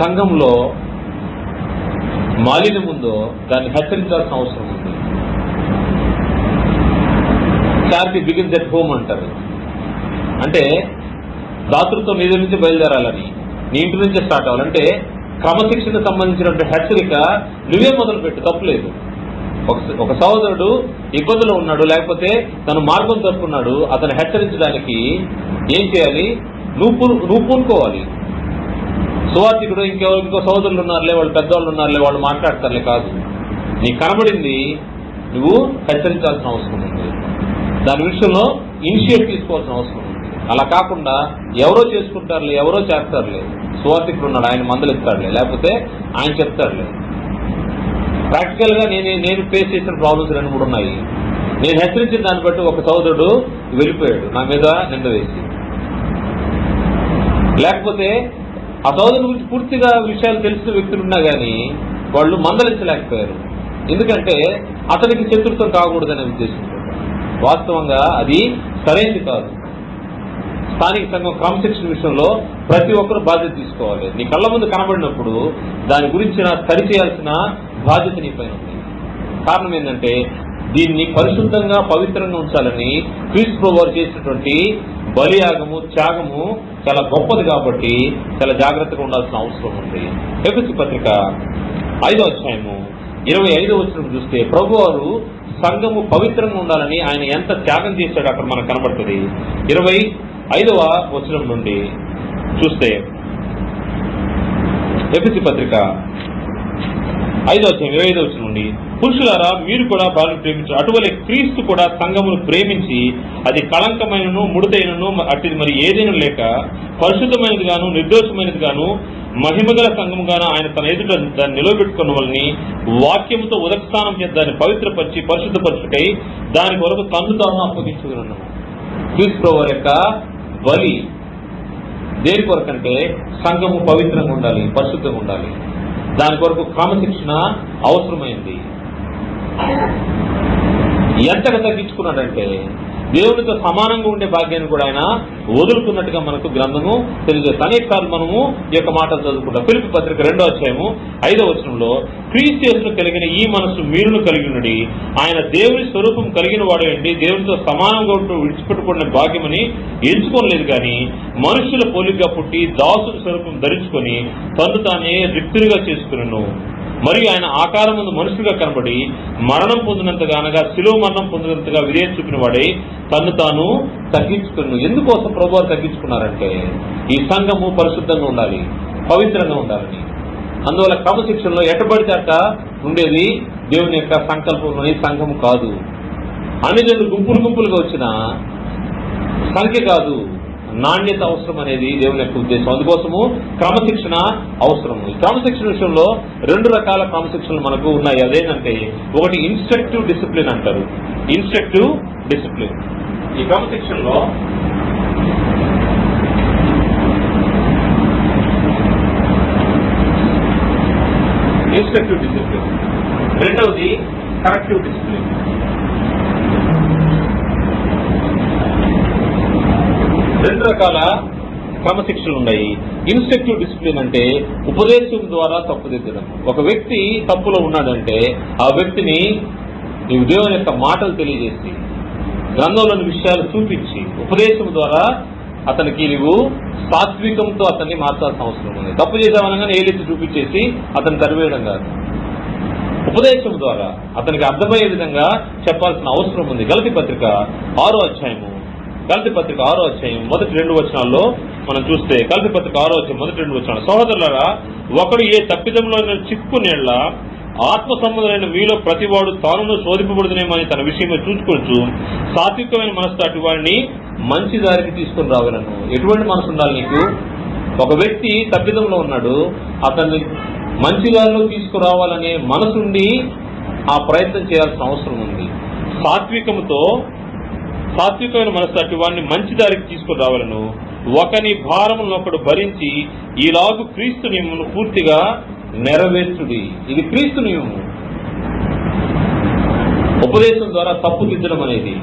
సంఘంలో మాలిన్యం ఉందో దాన్ని హెచ్చరించాల్సిన అవసరం ఉంది. చారిటీ బిగిన్స్ ఎట్ హోమ్ అంటారు. అంటే దాతృత్వం నీ దగ్గర నుంచి బయలుదేరాలని, నీ ఇంటి నుంచే స్టార్ట్ అవ్వాలంటే క్రమశిక్షణకు సంబంధించినటువంటి హెచ్చరిక నువ్వే మొదలు పెట్టు, తప్పులేదు. ఒక సహోదరుడు ఇబ్బందులో ఉన్నాడు, లేకపోతే తను మార్గం తప్పుకున్నాడు, అతను హెచ్చరించడానికి ఏం చేయాలి? నువ్వు పూనుకోవాలి. సువార్థికుడు ఇంకో సహోదరులు ఉన్నారులే, వాళ్ళు పెద్దవాళ్ళు ఉన్నారులే, వాళ్ళు మాట్లాడతారులే కాదు. నీకు కనబడింది, నువ్వు హెచ్చరించాల్సిన అవసరం ఉంది. దాని విషయంలో ఇనిషియేట్ తీసుకోవాల్సిన అవసరం ఉంది. అలా కాకుండా ఎవరో చేసుకుంటారులే, ఎవరో చేస్తారులే, సువార్థికుడు ఉన్నాడు ఆయన మందలిస్తాడులే, లేకపోతే ఆయన చెప్తాడులే. ప్రాక్టికల్ గా నేను ఫేస్ చేసిన ప్రాబ్లమ్స్ 2-3 ఉన్నాయి. నేను హెచ్చరించిన దాన్ని బట్టి ఒక సహోదరుడు వెళ్ళిపోయాడు నా మీద నింద వేసి. లేకపోతే ఆ సహోదరుని గురించి పూర్తిగా విషయాలు తెలిసిన వ్యక్తులు ఉన్నా కానీ వాళ్ళు మందలించలేకపోయారు. ఎందుకంటే అతనికి శత్రుత్వం కాకూడదనే ఉద్దేశంతో. వాస్తవంగా అది సరైనది కాదు. స్థానిక సంఘం క్రమశిక్షణ విషయంలో ప్రతి ఒక్కరు బాధ్యత తీసుకోవాలి. నీ కళ్ళ ముందు కనబడినప్పుడు దాని గురించి సరిచేయాల్సిన బాధ్యత నీ పైన ఉంది. కారణం ఏంటంటే దీన్ని పరిశుద్ధంగా పవిత్రంగా ఉంచాలని క్రీస్తు ప్రభువు చేసినటువంటి బలియాగము, త్యాగము చాలా గొప్పది కాబట్టి చాలా జాగ్రత్తగా ఉండాల్సిన అవసరం ఉంది. ఎఫెసీ పత్రిక 5వ అధ్యాయము 25వ వచనం చూస్తే ప్రభువారు సంఘము పవిత్రంగా ఉండాలని ఆయన ఎంత త్యాగం చేశాడో అక్కడ మనకు కనబడుతుంది. 25వ వచనం నుండి చూస్తే ఎఫెసీ పత్రిక 5వ అధ్యాయం 25వ వచనం నుండి, పురుషులారా మీరు కూడా భార్యను ప్రేమించారు, అటువలే క్రీస్తు కూడా సంఘమును ప్రేమించి అది కళంకమైనను ముడతైనను అట్టి మరి ఏదైనా లేక పరిశుద్ధమైనది గాను నిర్దోషమైనది గాను మహిమగల సంఘముగాను ఆయన తన ఎదుట దాన్ని నిలవబెట్టుకున్న వాళ్ళని వాక్యముతో ఉదకస్థానం చేసి దాన్ని పవిత్రపరిచి పరిశుద్ధపరచుటై దాని కొరకు తన్ను తాను అప్పగించుకున్నాను. క్రీస్తు ప్రభువు యొక్క బలి దేని కొరకంటే సంఘము పవిత్రంగా ఉండాలి, పరిశుద్ధంగా ఉండాలి. దాని కొరకు క్రమశిక్షణ అవసరమైంది. ఎంతగా తగ్గించుకున్నాడంటే దేవునితో సమానంగా ఉండే భాగ్యాన్ని కూడా ఆయన వదులుకున్నట్టుగా మనకు గ్రంథము తెలియజేస్తుంది. అనేక సార్లు మనము ఈ యొక్క మాటలు చదువుకుంటాం. ఫిలిప్పీ పత్రిక 2వ అధ్యాయము 5వ వచనంలో, క్రీస్తు యేసును కలిగిన ఈ మనస్సు మీరును కలిగి ఉన్నది, ఆయన దేవుని స్వరూపం కలిగిన వాడేయండి, దేవునితో సమానంగా ఉంటూ విడిచిపెట్టుకున్న భాగ్యమని ఎంచుకోలేదు కానీ మనుషుల పోలికగా పుట్టి దాసుని స్వరూపం ధరించుకొని తను తానే రిక్తునిగా చేసుకున్నాను. మరియు ఆయన ఆకారం ముందు మనుషులుగా కనబడి మరణం పొందినంతగా అనగా శిలువ మరణం పొందినంతగా విధేయత చూపిన వాడే తను తాను తగ్గించుకున్నాను. ఎందుకోసం ప్రభువారు తగ్గించుకున్నారంటే ఈ సంఘము పరిశుద్ధంగా ఉండాలి, పవిత్రంగా ఉండాలని. అందువల్ల క్రమశిక్షణలో ఎట్టబడితే అట్ట ఉండేది దేవుని యొక్క సంకల్పంలోని సంఘము కాదు. అన్ని జనులు గుంపులుగా వచ్చిన సంఖ్య కాదు, నాణ్యత అవసరం అనేది దేవుని యొక్క ఉద్దేశం. అందుకోసము క్రమశిక్షణ అవసరం. ఈ క్రమశిక్షణ విషయంలో 2 రకాల క్రమశిక్షణలు మనకు ఉన్నాయి. అదేంటంటే ఒకటి ఇన్స్ట్రక్టివ్ డిసిప్లిన్ అంటారు. ఇన్స్ట్రక్టివ్ డిసిప్లిన్ ఈ క్రమశిక్షణలో ఇన్స్ట్రక్టివ్ డిసిప్లిన్. రెండవది కరెక్టివ్ డిసిప్లిన్. రెండు రకాల క్రమశిక్షణలు ఉన్నాయి. ఇన్స్ట్రక్టివ్ డిసిప్లిన్ అంటే ఉపదేశం ద్వారా తప్పుదిద్దడం. ఒక వ్యక్తి తప్పులో ఉన్నాడంటే ఆ వ్యక్తిని నీవు దేవుని యొక్క మాటలు తెలియజేసి గ్రంథంలోని విషయాలు చూపించి ఉపదేశం ద్వారా అతనికి నీవు సాత్వికంతో అతన్ని మార్చాల్సిన అవసరం ఉంది. తప్పు చేసామనగానే ఏలెత్తి చూపించేసి అతను తరివేయడం కాదు. ఉపదేశం ద్వారా అతనికి అర్థమయ్యే విధంగా చెప్పాల్సిన అవసరం ఉంది. గలతీ పత్రిక 6వ అధ్యాయము గలతీ పత్రిక 6వ అధ్యాయం మొదటి 2 వచనాల్లో మనం చూస్తే, గలతీ పత్రిక 6వ అధ్యాయం మొదటి 2 వచనాలు, సహోదరులారా, ఒకడు ఏ తప్పిదంలో చిక్కునేళ్ల ఆత్మ సంబంధమైన మీలో ప్రతివాడు తాను శోధింపబడుతునేమని తన విషయమే చూసుకొచ్చు సాత్వికమైన మనసు అటు వాడిని మంచి దారికి తీసుకుని రావాలను. ఎటువంటి మనసు ఉండాలి నీకు? ఒక వ్యక్తి తప్పిదంలో ఉన్నాడు, అతన్ని మంచి దారిలో తీసుకురావాలనే మనసుండి ఆ ప్రయత్నం చేయాల్సిన అవసరం ఉంది. సాత్వికమైన మనసు అటు వాడిని మంచి దారికి తీసుకుని రావాలను. ఒకని భారములను ఒకడు భరించి ఈలాగు క్రీస్తు నియమమును పూర్తిగా నెరవేర్చుడి. ఇది క్రీస్తు నియమము. ఉపదేశం ద్వారా తప్పు దిద్దడం అనేది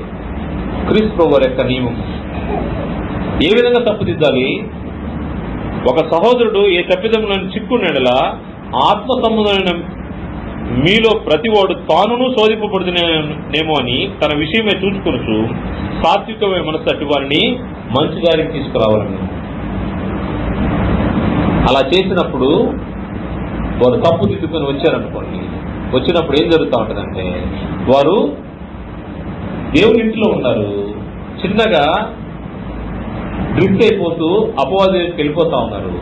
క్రీస్తు ప్రభువు యొక్క నియమము. ఏ విధంగా తప్పుదిద్దాలి? ఒక సహోదరుడు ఏ తప్పిదములను చిక్కునేలా ఆత్మ సంబంధమైన మీలో ప్రతివాడు తానును శోధింపబడుతునేమో అని తన విషయమే చూసుకొనుచు సాత్వికమైన మనసు అటు వారిని మంచి దారికి తీసుకురావాలని. అలా చేసినప్పుడు వారు తప్పు దిద్దుకొని వచ్చారనుకోండి, వచ్చినప్పుడు ఏం జరుగుతూ ఉంటుందంటే, వారు దేవుని ఇంట్లో ఉన్నారు, చిన్నగా డ్రిఫ్ట్ అయిపోతూ అపవాదులకు వెళ్ళిపోతా ఉన్నారు,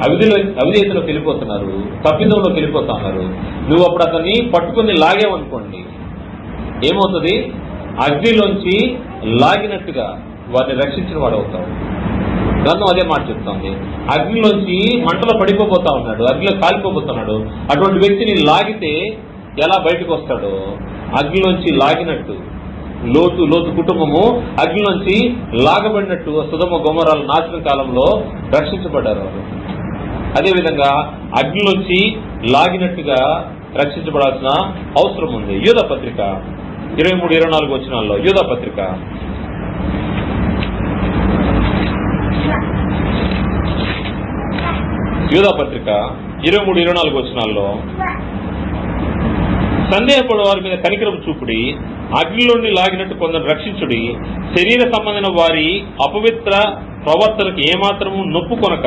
అవిధేయతలోకి వెళ్ళిపోతున్నారు, తప్పిదంలోకి వెళ్ళిపోతా ఉన్నారు. నువ్వు అప్పుడు అతన్ని పట్టుకుని లాగేవనుకోండి, ఏమవుతుంది? అగ్నిలోంచి లాగినట్టుగా వారిని రక్షించిన వాడు అవుతావు. గ్రంథం అదే మాట చెప్తుంది. అగ్నిలోంచి మంటలో పడిపోతా ఉన్నాడు, అగ్నిలో కాలిపోతున్నాడు. అటువంటి వ్యక్తిని లాగితే ఎలా బయటకు వస్తాడో, అగ్నిలోంచి లాగినట్టు లోతు కుటుంబము అగ్నిలోంచి లాగబడినట్టు సొదొమ గొమొర్రాల నాశన కాలంలో రక్షించబడ్డారు వారు. అదేవిధంగా అగ్నిలోంచి లాగినట్టుగా రక్షించబడాల్సిన అవసరం ఉంది. యూదా పత్రిక 23-24 వచనాల్లో, యూదా పత్రిక 23-24 వచనాల్లో, సందేహపడే వారి మీద కనికరం చూపుడి, అగ్నిలోని లాగినట్టు కొందరు రక్షించుడి, శరీర సంబంధమైన వారి అపవిత్ర ప్రవర్తనకు ఏమాత్రము నొప్పు కొనక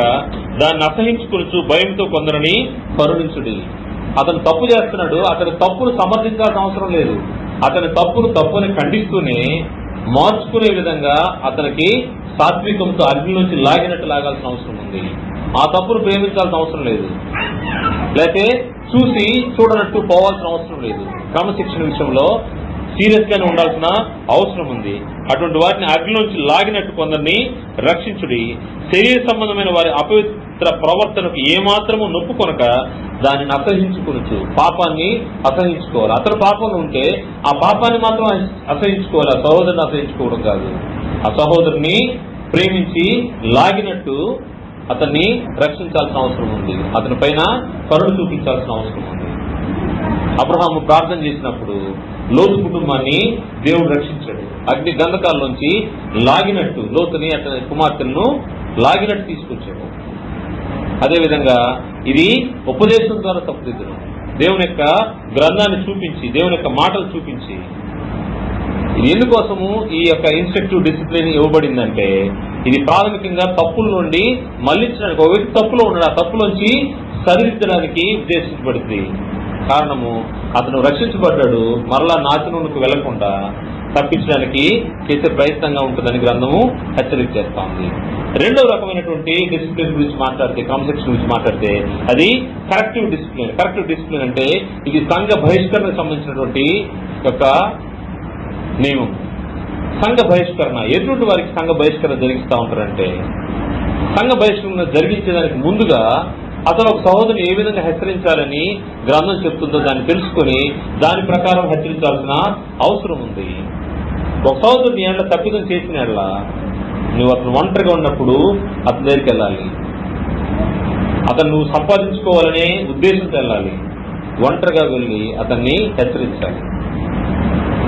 దాన్ని అసహించుకొనుచు భయంతో కొందరిని కరుణించుడి. అతను తప్పు చేస్తున్నాడు, అతని తప్పును సమర్థించాల్సిన అవసరం లేదు. అతని తప్పుని ఖండిస్తూనే మార్చుకునే విధంగా అతనికి సాత్వికంతో అగ్ని నుంచి లాగినట్టు లాగాల్సిన అవసరం ఉంది. ఆ తప్పును ప్రేమించాల్సిన అవసరం లేదు, లేకపోతే చూసి చూడనట్టు పోవాల్సిన అవసరం లేదు. క్రమశిక్షణ విషయంలో సీరియస్ గానే ఉండాల్సిన అవసరం ఉంది. అటువంటి వాటిని అగ్నిలోంచి లాగినట్టు కొందరిని రక్షించుడి, శరీర సంబంధమైన వారి అపవిత్ర ప్రవర్తనకు ఏమాత్రము నొప్పు కొనక దానిని అసహించుకొనుచు. పాపాన్ని అసహించుకోవాలి. అతను పాపంలో ఉంటే ఆ పాపాన్ని మాత్రం అసహించుకోవాలి, ఆ సహోదరుని అసహించుకోవడం కాదు. ఆ సహోదరుని ప్రేమించి లాగినట్టు అతన్ని రక్షించాల్సిన అవసరం ఉంది, అతని పైన కరుణ చూపించాల్సిన అవసరం ఉంది. అబ్రహాము ప్రార్థన చేసినప్పుడు లోతు కుటుంబాన్ని దేవుడు రక్షించాడు. అగ్ని గంధకాల్లోంచి లాగినట్టు లోతుని అతని కుమార్తెలను లాగినట్టు తీసుకొచ్చాడు. అదేవిధంగా ఇది ఉపదేశం ద్వారా తప్పుదిద్దడం, దేవుని యొక్క గ్రంథాన్ని చూపించి, దేవుని యొక్క మాటలు చూపించి. ఇది ఎందుకోసము ఈ యొక్క ఇన్స్ట్రక్టివ్ డిసిప్లిన్ ఇవ్వబడిందంటే, ఇది ప్రాథమికంగా తప్పుల నుండి మళ్లించడానికి. ఒక వ్యక్తి తప్పులో ఉన్నాడు, ఆ తప్పులోంచి సరిదిద్దడానికి ఉద్దేశించబడింది. కారణము అతను రక్షించబడ్డాడు, మరలా నాశనంలోకి వెళ్లకుండా తప్పించడానికి చేసే ప్రయత్నంగా ఉంటుందని గ్రంథము హెచ్చరిక చేస్తా ఉంది. రెండవ రకమైనటువంటి డిసిప్లిన్ గురించి మాట్లాడితే, క్రమశిక్షణ గురించి మాట్లాడితే, అది కరెక్టివ్ డిసిప్లిన్. కరెక్టివ్ డిసిప్లిన్ అంటే ఇది సంఘ బహిష్కరణకు సంబంధించినటువంటి యొక్క నియమం. సంఘ బహిష్కరణ, ఎటువంటి వారికి సంఘ బహిష్కరణ జరిగిస్తూ ఉంటారంటే, సంఘ బహిష్కరణ జరిగించేదానికి ముందుగా అతను ఒక సహోదరుని ఏ విధంగా హెచ్చరించాలని గ్రంథం చెప్తుందో దాన్ని తెలుసుకుని దాని ప్రకారం హెచ్చరించాల్సిన అవసరం ఉంది. ఒక సహోదరుని ఏళ్ళ తప్పిదం చేసిన ఏళ్ళ నువ్వు అతను ఒంటరిగా ఉన్నప్పుడు అతని దగ్గరికి వెళ్ళాలి. అతను నువ్వు సంపాదించుకోవాలనే ఉద్దేశంతో వెళ్ళాలి. ఒంటరిగా వెళ్ళి అతన్ని హెచ్చరించాలి.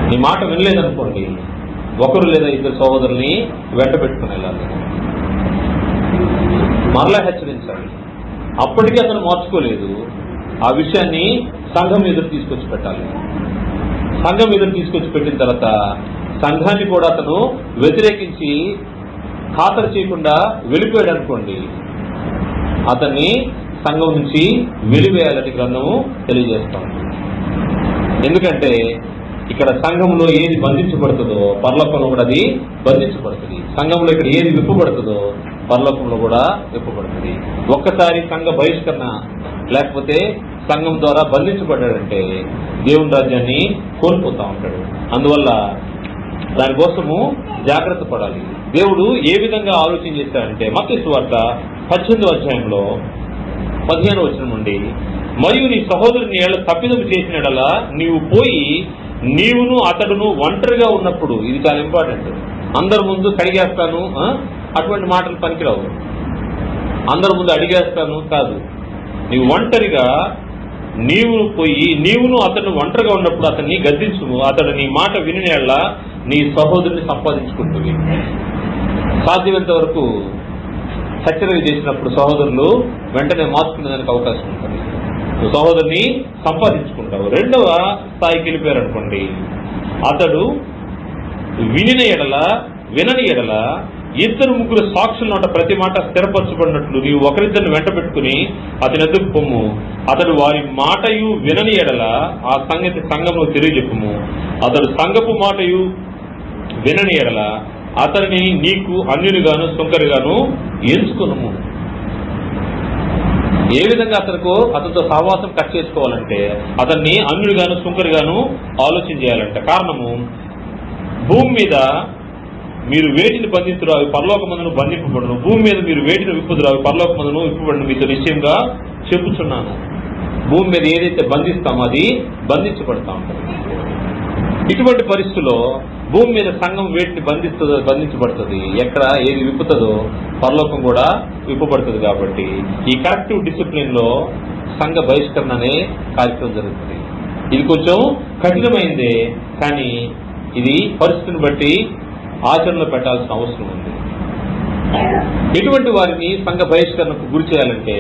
నీ మాట వినలేదనుకోండి, ఒకరు లేదా ఇద్దరు సహోదరుల్ని వెంట పెట్టుకుని వెళ్ళాలి, మరలా హెచ్చరించాలి. అప్పటికీ అతను మార్చుకోలేదు, ఆ విషయాన్ని సంఘం ఎదురు తీసుకొచ్చి పెట్టాలి. సంఘం ఎదురు తీసుకొచ్చి పెట్టిన తర్వాత సంఘాన్ని కూడా అతను వ్యతిరేకించి ఖాతరు చేయకుండా వెళ్ళిపోయాడు అనుకోండి, అతన్ని సంఘం నుంచి వెలివేయాలని గ్రంథము తెలియజేస్తాం. ఎందుకంటే ఇక్కడ సంఘంలో ఏది బంధించబడుతుందో పరలోకంలో కూడా అది బంధించబడుతుంది. సంఘంలో ఇక్కడ ఏది విప్పబడుతుందో పరలోకంలో కూడా విప్పబడుతుంది. ఒక్కసారి సంఘ బహిష్కరణ లేకపోతే సంఘం ద్వారా బంధించబడ్డాడంటే దేవుని రాజ్యాన్ని కోల్పోతా ఉంటాడు. అందువల్ల దానికోసము జాగ్రత్త పడాలి. దేవుడు ఏ విధంగా ఆలోచన చేశాడంటే మత్తయి సువార్త 18వ అధ్యాయంలో 15వ వచనం నుండి, మరియు నీ సహోదరుని ఏళ్ళ తప్పిదం చేసిన ఎడలా నీవు పోయి నీవును అతడును ఒంటరిగా ఉన్నప్పుడు, ఇది చాలా ఇంపార్టెంట్, అందరి ముందు కడిగేస్తాను అటువంటి మాటలు పనికిరావు. అందరి ముందు అడిగేస్తాను కాదు, నీవు ఒంటరిగా నీవు పోయి నీవును అతను ఒంటరిగా ఉన్నప్పుడు అతన్ని గద్దించుము, అతడు నీ మాట వినినేళ్ళ నీ సహోదరుని సంపాదించుకుంటుంది. సాధ్యమైనంత వరకు హెచ్చరిక చేసినప్పుడు సహోదరులు వెంటనే మార్చుకునేదానికి అవకాశం ఉంటుంది. సహోదరుని సంపాదించుకుంటావు. రెండవ స్థాయికి వెళ్ళిపోయారనుకోండి, అతడు వినని ఎడల ఇద్దరు ముగ్గురు సాక్షుల నోట ప్రతి మాట స్థిరపరచబడినట్లు నీవు ఒకరిద్దరిని వెంట పెట్టుకుని అతని ఎదురు పొమ్ము. అతడు వారి మాటయు వినని ఎడల ఆ సంగతి సంఘంలో తెలియజెప్పుము. అతడు సంఘపు మాటయు వినని ఎడల అతనిని నీకు అన్యునిగాను సుంకరిగాను ఎంచుకును. ఏ విధంగా అతనితో సహవాసం కట్ చేసుకోవాలంటే అతన్ని అన్యుడిగాను సుంకరిగాను ఆలోచన చేయాలంట. కారణము, భూమి మీద మీరు వేటిని బంధించురు అవి పరలోకమందును బంధింపబడును, భూమి మీద మీరు వేటిని విప్పుదురు అవి పరలోకమందును విప్పబడును మీతో నిశ్చయంగా చెప్పుచున్నాను. భూమి మీద ఏదైతే బంధిస్తామో అది బంధించబడతా ఉంటుంది. ఇటువంటి పరిస్థితుల్లో భూమి మీద సంఘం వేటిని బంధించబడుతుంది, ఎక్కడ ఏది విప్పుతుందో పరలోకం కూడా విప్పబడుతుంది. కాబట్టి ఈ కరెక్టివ్ డిసిప్లిన్ లో సంఘ బహిష్కరణ అనే కార్యక్రమం జరుగుతుంది. ఇది కొంచెం కఠినమైందే, కానీ ఇది పరిస్థితిని బట్టి ఆచరణలో పెట్టాల్సిన అవసరం ఉంది. ఎటువంటి వారిని సంఘ బహిష్కరణకు గురి చేయాలంటే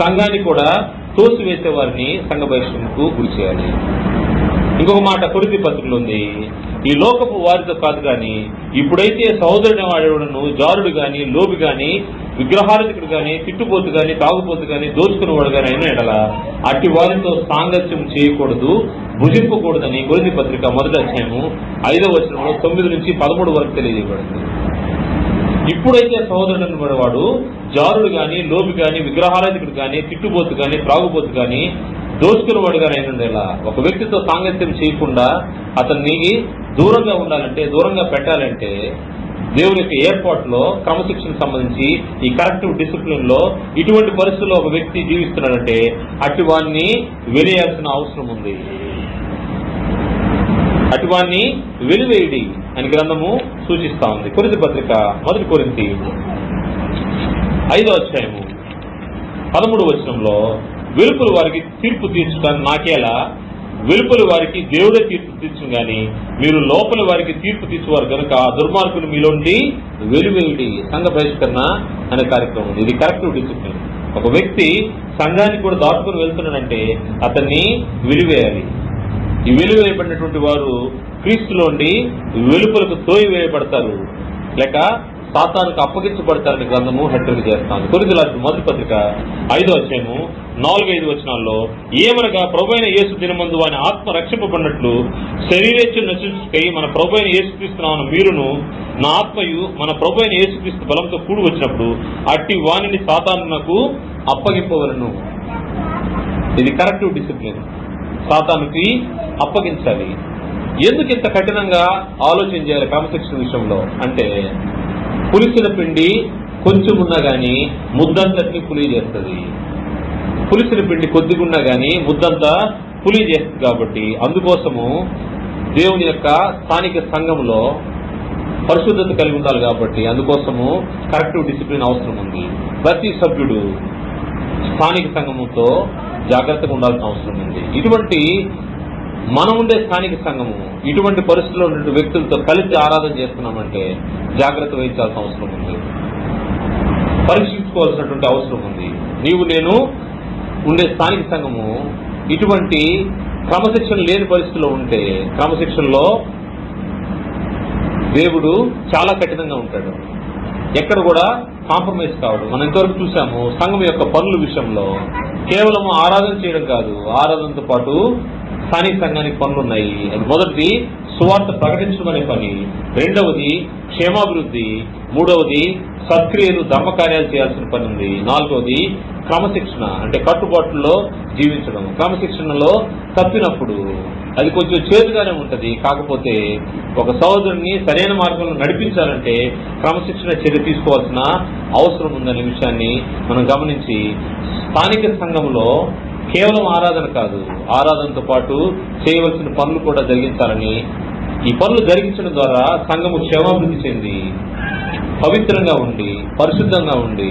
సంఘాన్ని కూడా తోసివేసే వారిని సంఘ బహిష్కరణకు గురి చేయాలి. ఇంకొక మాట కొరింథీ పత్రికలో ఉంది, ఈ లోకపు వారితో కాదు గాని ఇప్పుడైతే సహోదరుని వాడేవాడును జారుడు గాని లోబి గాని విగ్రహారాధికుడు గాని తిట్టుపోతు గాని తాగుపోతు గాని దోచుకునేవాడు గాని అయిన ఎడల అట్టి వారితో సాంగత్యం చేయకూడదు, భుజింపకూడదని కొరింథీ పత్రిక 1వ అధ్యాయము 5వ వచనంలో 9 నుంచి 13 వరకు తెలియజేయబడింది. ఇప్పుడైతే సహోదరుడు వాడు జారుడు గాని లోబి గాని విగ్రహారాధికుడు గాని తిట్టుబోతు గాని త్రాగుబోతు గాని దోచుకునేవాడు గాని అయినండేలా ఒక వ్యక్తితో సాంగత్యం చేయకుండా అతన్ని దూరంగా ఉండాలంటే, దూరంగా పెట్టాలంటే దేవుని యొక్క ఏర్పాటులో క్రమశిక్షణకు సంబంధించి ఈ కరెక్టివ్ డిసిప్లిన్ లో ఇటువంటి పరిస్థితుల్లో ఒక వ్యక్తి జీవిస్తున్నాడంటే అటు వాడిని వెలియాల్సిన అవసరం ఉంది. అటువాన్ని వెలివేయడి అని గ్రంథము సూచిస్తా ఉంది. కొరింథీ పత్రిక 1 కొరింథీ 5వ అధ్యాయము 13వ వచనంలో, వెలుపల వారికి తీర్పు తీర్చుతాను నాకేలా, వెలుపల వారికి దేవుడే తీర్పు తీర్చు గాని మీరు లోపల వారికి తీర్పు తీర్చువారు కనుక ఆ దుర్మార్గులు మీలోండి వెలివేయడి. సంఘ బహిష్కరణ అనే కార్యక్రమం ఉంది. ఇది కరెక్టివ్ డిసిప్లిన్. ఒక వ్యక్తి సంఘానికి కూడా దాటుకుని వెళ్తున్నాడంటే అతన్ని వెలివేయాలి. ఈ వెలివేయబడినటువంటి వారు క్రీస్తులోండి వెలుపలకు తోయివేయబడతారు లేక సాతానుకు అప్పగించబడతారని గ్రంథము హెచ్చరిక చేస్తాను. కొరింథీ రాసిన 1వ పత్రిక 5వ అధ్యాయము 4-5 వచనాల్లో, ఏమనగా ప్రభువైన యేసు దినమందు వాని ఆత్మ రక్షింపబడినట్లు శరీరేచ్ఛను నశించుకై మన ప్రభువైన యేసుక్రీస్తునామమున మీరును నా ఆత్మయు మన ప్రభువైన యేసుక్రీస్తు బలంతో కూడి వచ్చినప్పుడు అట్టి వానిని సాతానునకు అప్పగింపవలను. ఇది కరెక్టివ్ డిసిప్లిన్. సాతానుకి అప్పగించాలి. ఎందుకు ఇంత కఠినంగా ఆలోచన చేయాలి క్రమశిక్షణ విషయంలో అంటే, పులిసిన పిండి కొంచెం ఉన్నా గానీ ముద్దంతటిని పులి చేస్తుంది. పులిసిన పిండి కొద్దిగున్నా గానీ ముద్దంతా పులి చేస్తుంది. కాబట్టి అందుకోసము దేవుని యొక్క స్థానిక సంఘంలో పరిశుద్ధత కలిగి ఉండాలి. కాబట్టి అందుకోసము కరెక్టివ్ డిసిప్లిన్ అవసరం ఉంది. ప్రతి సభ్యుడు స్థానిక సంఘముతో జాగ్రత్తగా ఉండాల్సిన అవసరం ఉంది. ఇటువంటి మనం ఉండే స్థానిక సంఘము ఇటువంటి పరిస్థితుల్లో ఉండే వ్యక్తులతో కలిసి ఆరాధన చేస్తున్నామంటే జాగ్రత్త వహించాల్సిన అవసరం ఉంది. పరీక్షించుకోవాల్సినటువంటి అవసరం ఉంది. నేను ఉండే స్థానిక సంఘము ఇటువంటి క్రమశిక్షణ లేని పరిస్థితుల్లో ఉంటే క్రమశిక్షణలో దేవుడు చాలా కఠినంగా ఉంటాడు. ఎక్కడ కూడా కాంప్రమైజ్ కావడం. మనం ఇంతవరకు చూసాము సంఘం యొక్క పనుల విషయంలో కేవలం ఆరాధన చేయడం కాదు, ఆరాధనతో పాటు స్థానిక సంఘానికి పనులు ఉన్నాయి. అది మొదటిది సువార్త ప్రకటించడం అనే పని, రెండవది క్షేమాభివృద్ధి, మూడవది సత్క్రియలు ధర్మకార్యాలు చేయాల్సిన పని ఉంది, నాలుగవది క్రమశిక్షణ అంటే కట్టుబాట్లలో జీవించడం. క్రమశిక్షణలో తప్పినప్పుడు అది కొంచెం చేదుగానే ఉంటుంది. కాకపోతే ఒక సహోదరుని సరైన మార్గంలో నడిపించాలంటే క్రమశిక్షణ చర్య తీసుకోవాల్సిన అవసరం ఉందనే విషయాన్ని మనం గమనించి స్థానిక సంఘంలో కేవలం ఆరాధన కాదు, ఆరాధనతో పాటు చేయవలసిన పనులు కూడా జరిగించాలని, ఈ పనులు జరిగించడం ద్వారా సంఘము క్షేమాభివృద్ధి చెంది పవిత్రంగా ఉండి పరిశుద్ధంగా ఉండి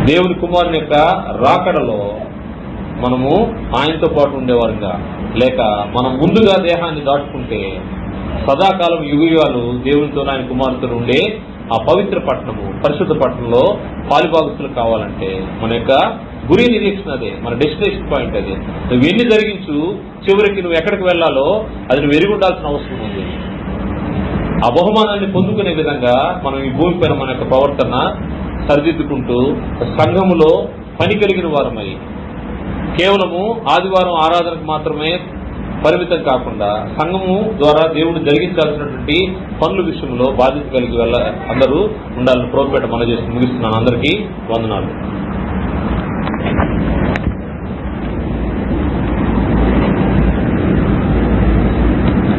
దేవుని కుమారుని యొక్క రాకడలో మనము ఆయనతో పాటు ఉండేవారుగా, లేక మనం ముందుగా దేహాన్ని దాటుకుంటే సదాకాలం యుగాలు దేవునితో ఆయన కుమారుతో ఉండే ఆ పవిత్ర పట్టణము పరిశుద్ధ పట్టణంలో పాలుభాగస్తులు కావాలంటే మన యొక్క గురి నిరీక్షణ అదే, మన డెస్టినేషన్ పాయింట్ అదే. నువ్వు ఎన్ని జరిగించు చివరికి నువ్వు ఎక్కడికి వెళ్లాలో అది నువ్వు ఎరిగి ఉండాల్సిన అవసరం ఉంది. ఆ బహుమానాన్ని పొందుకునే విధంగా మనం ఈ భూమిపైన మన యొక్క ప్రవర్తన సరిదిద్దుకుంటూ సంఘములో పని కలిగిన వారమై కేవలము ఆదివారం ఆరాధనకు మాత్రమే పరిమితం కాకుండా సంఘము ద్వారా దేవుడు జరిగించాల్సినటువంటి పనుల విషయంలో బాధ్యత కలిగి అందరూ ఉండాలని ప్రోత్పేట మనం చేసి ముగిస్తున్నాను. అందరికీ వందనాలు.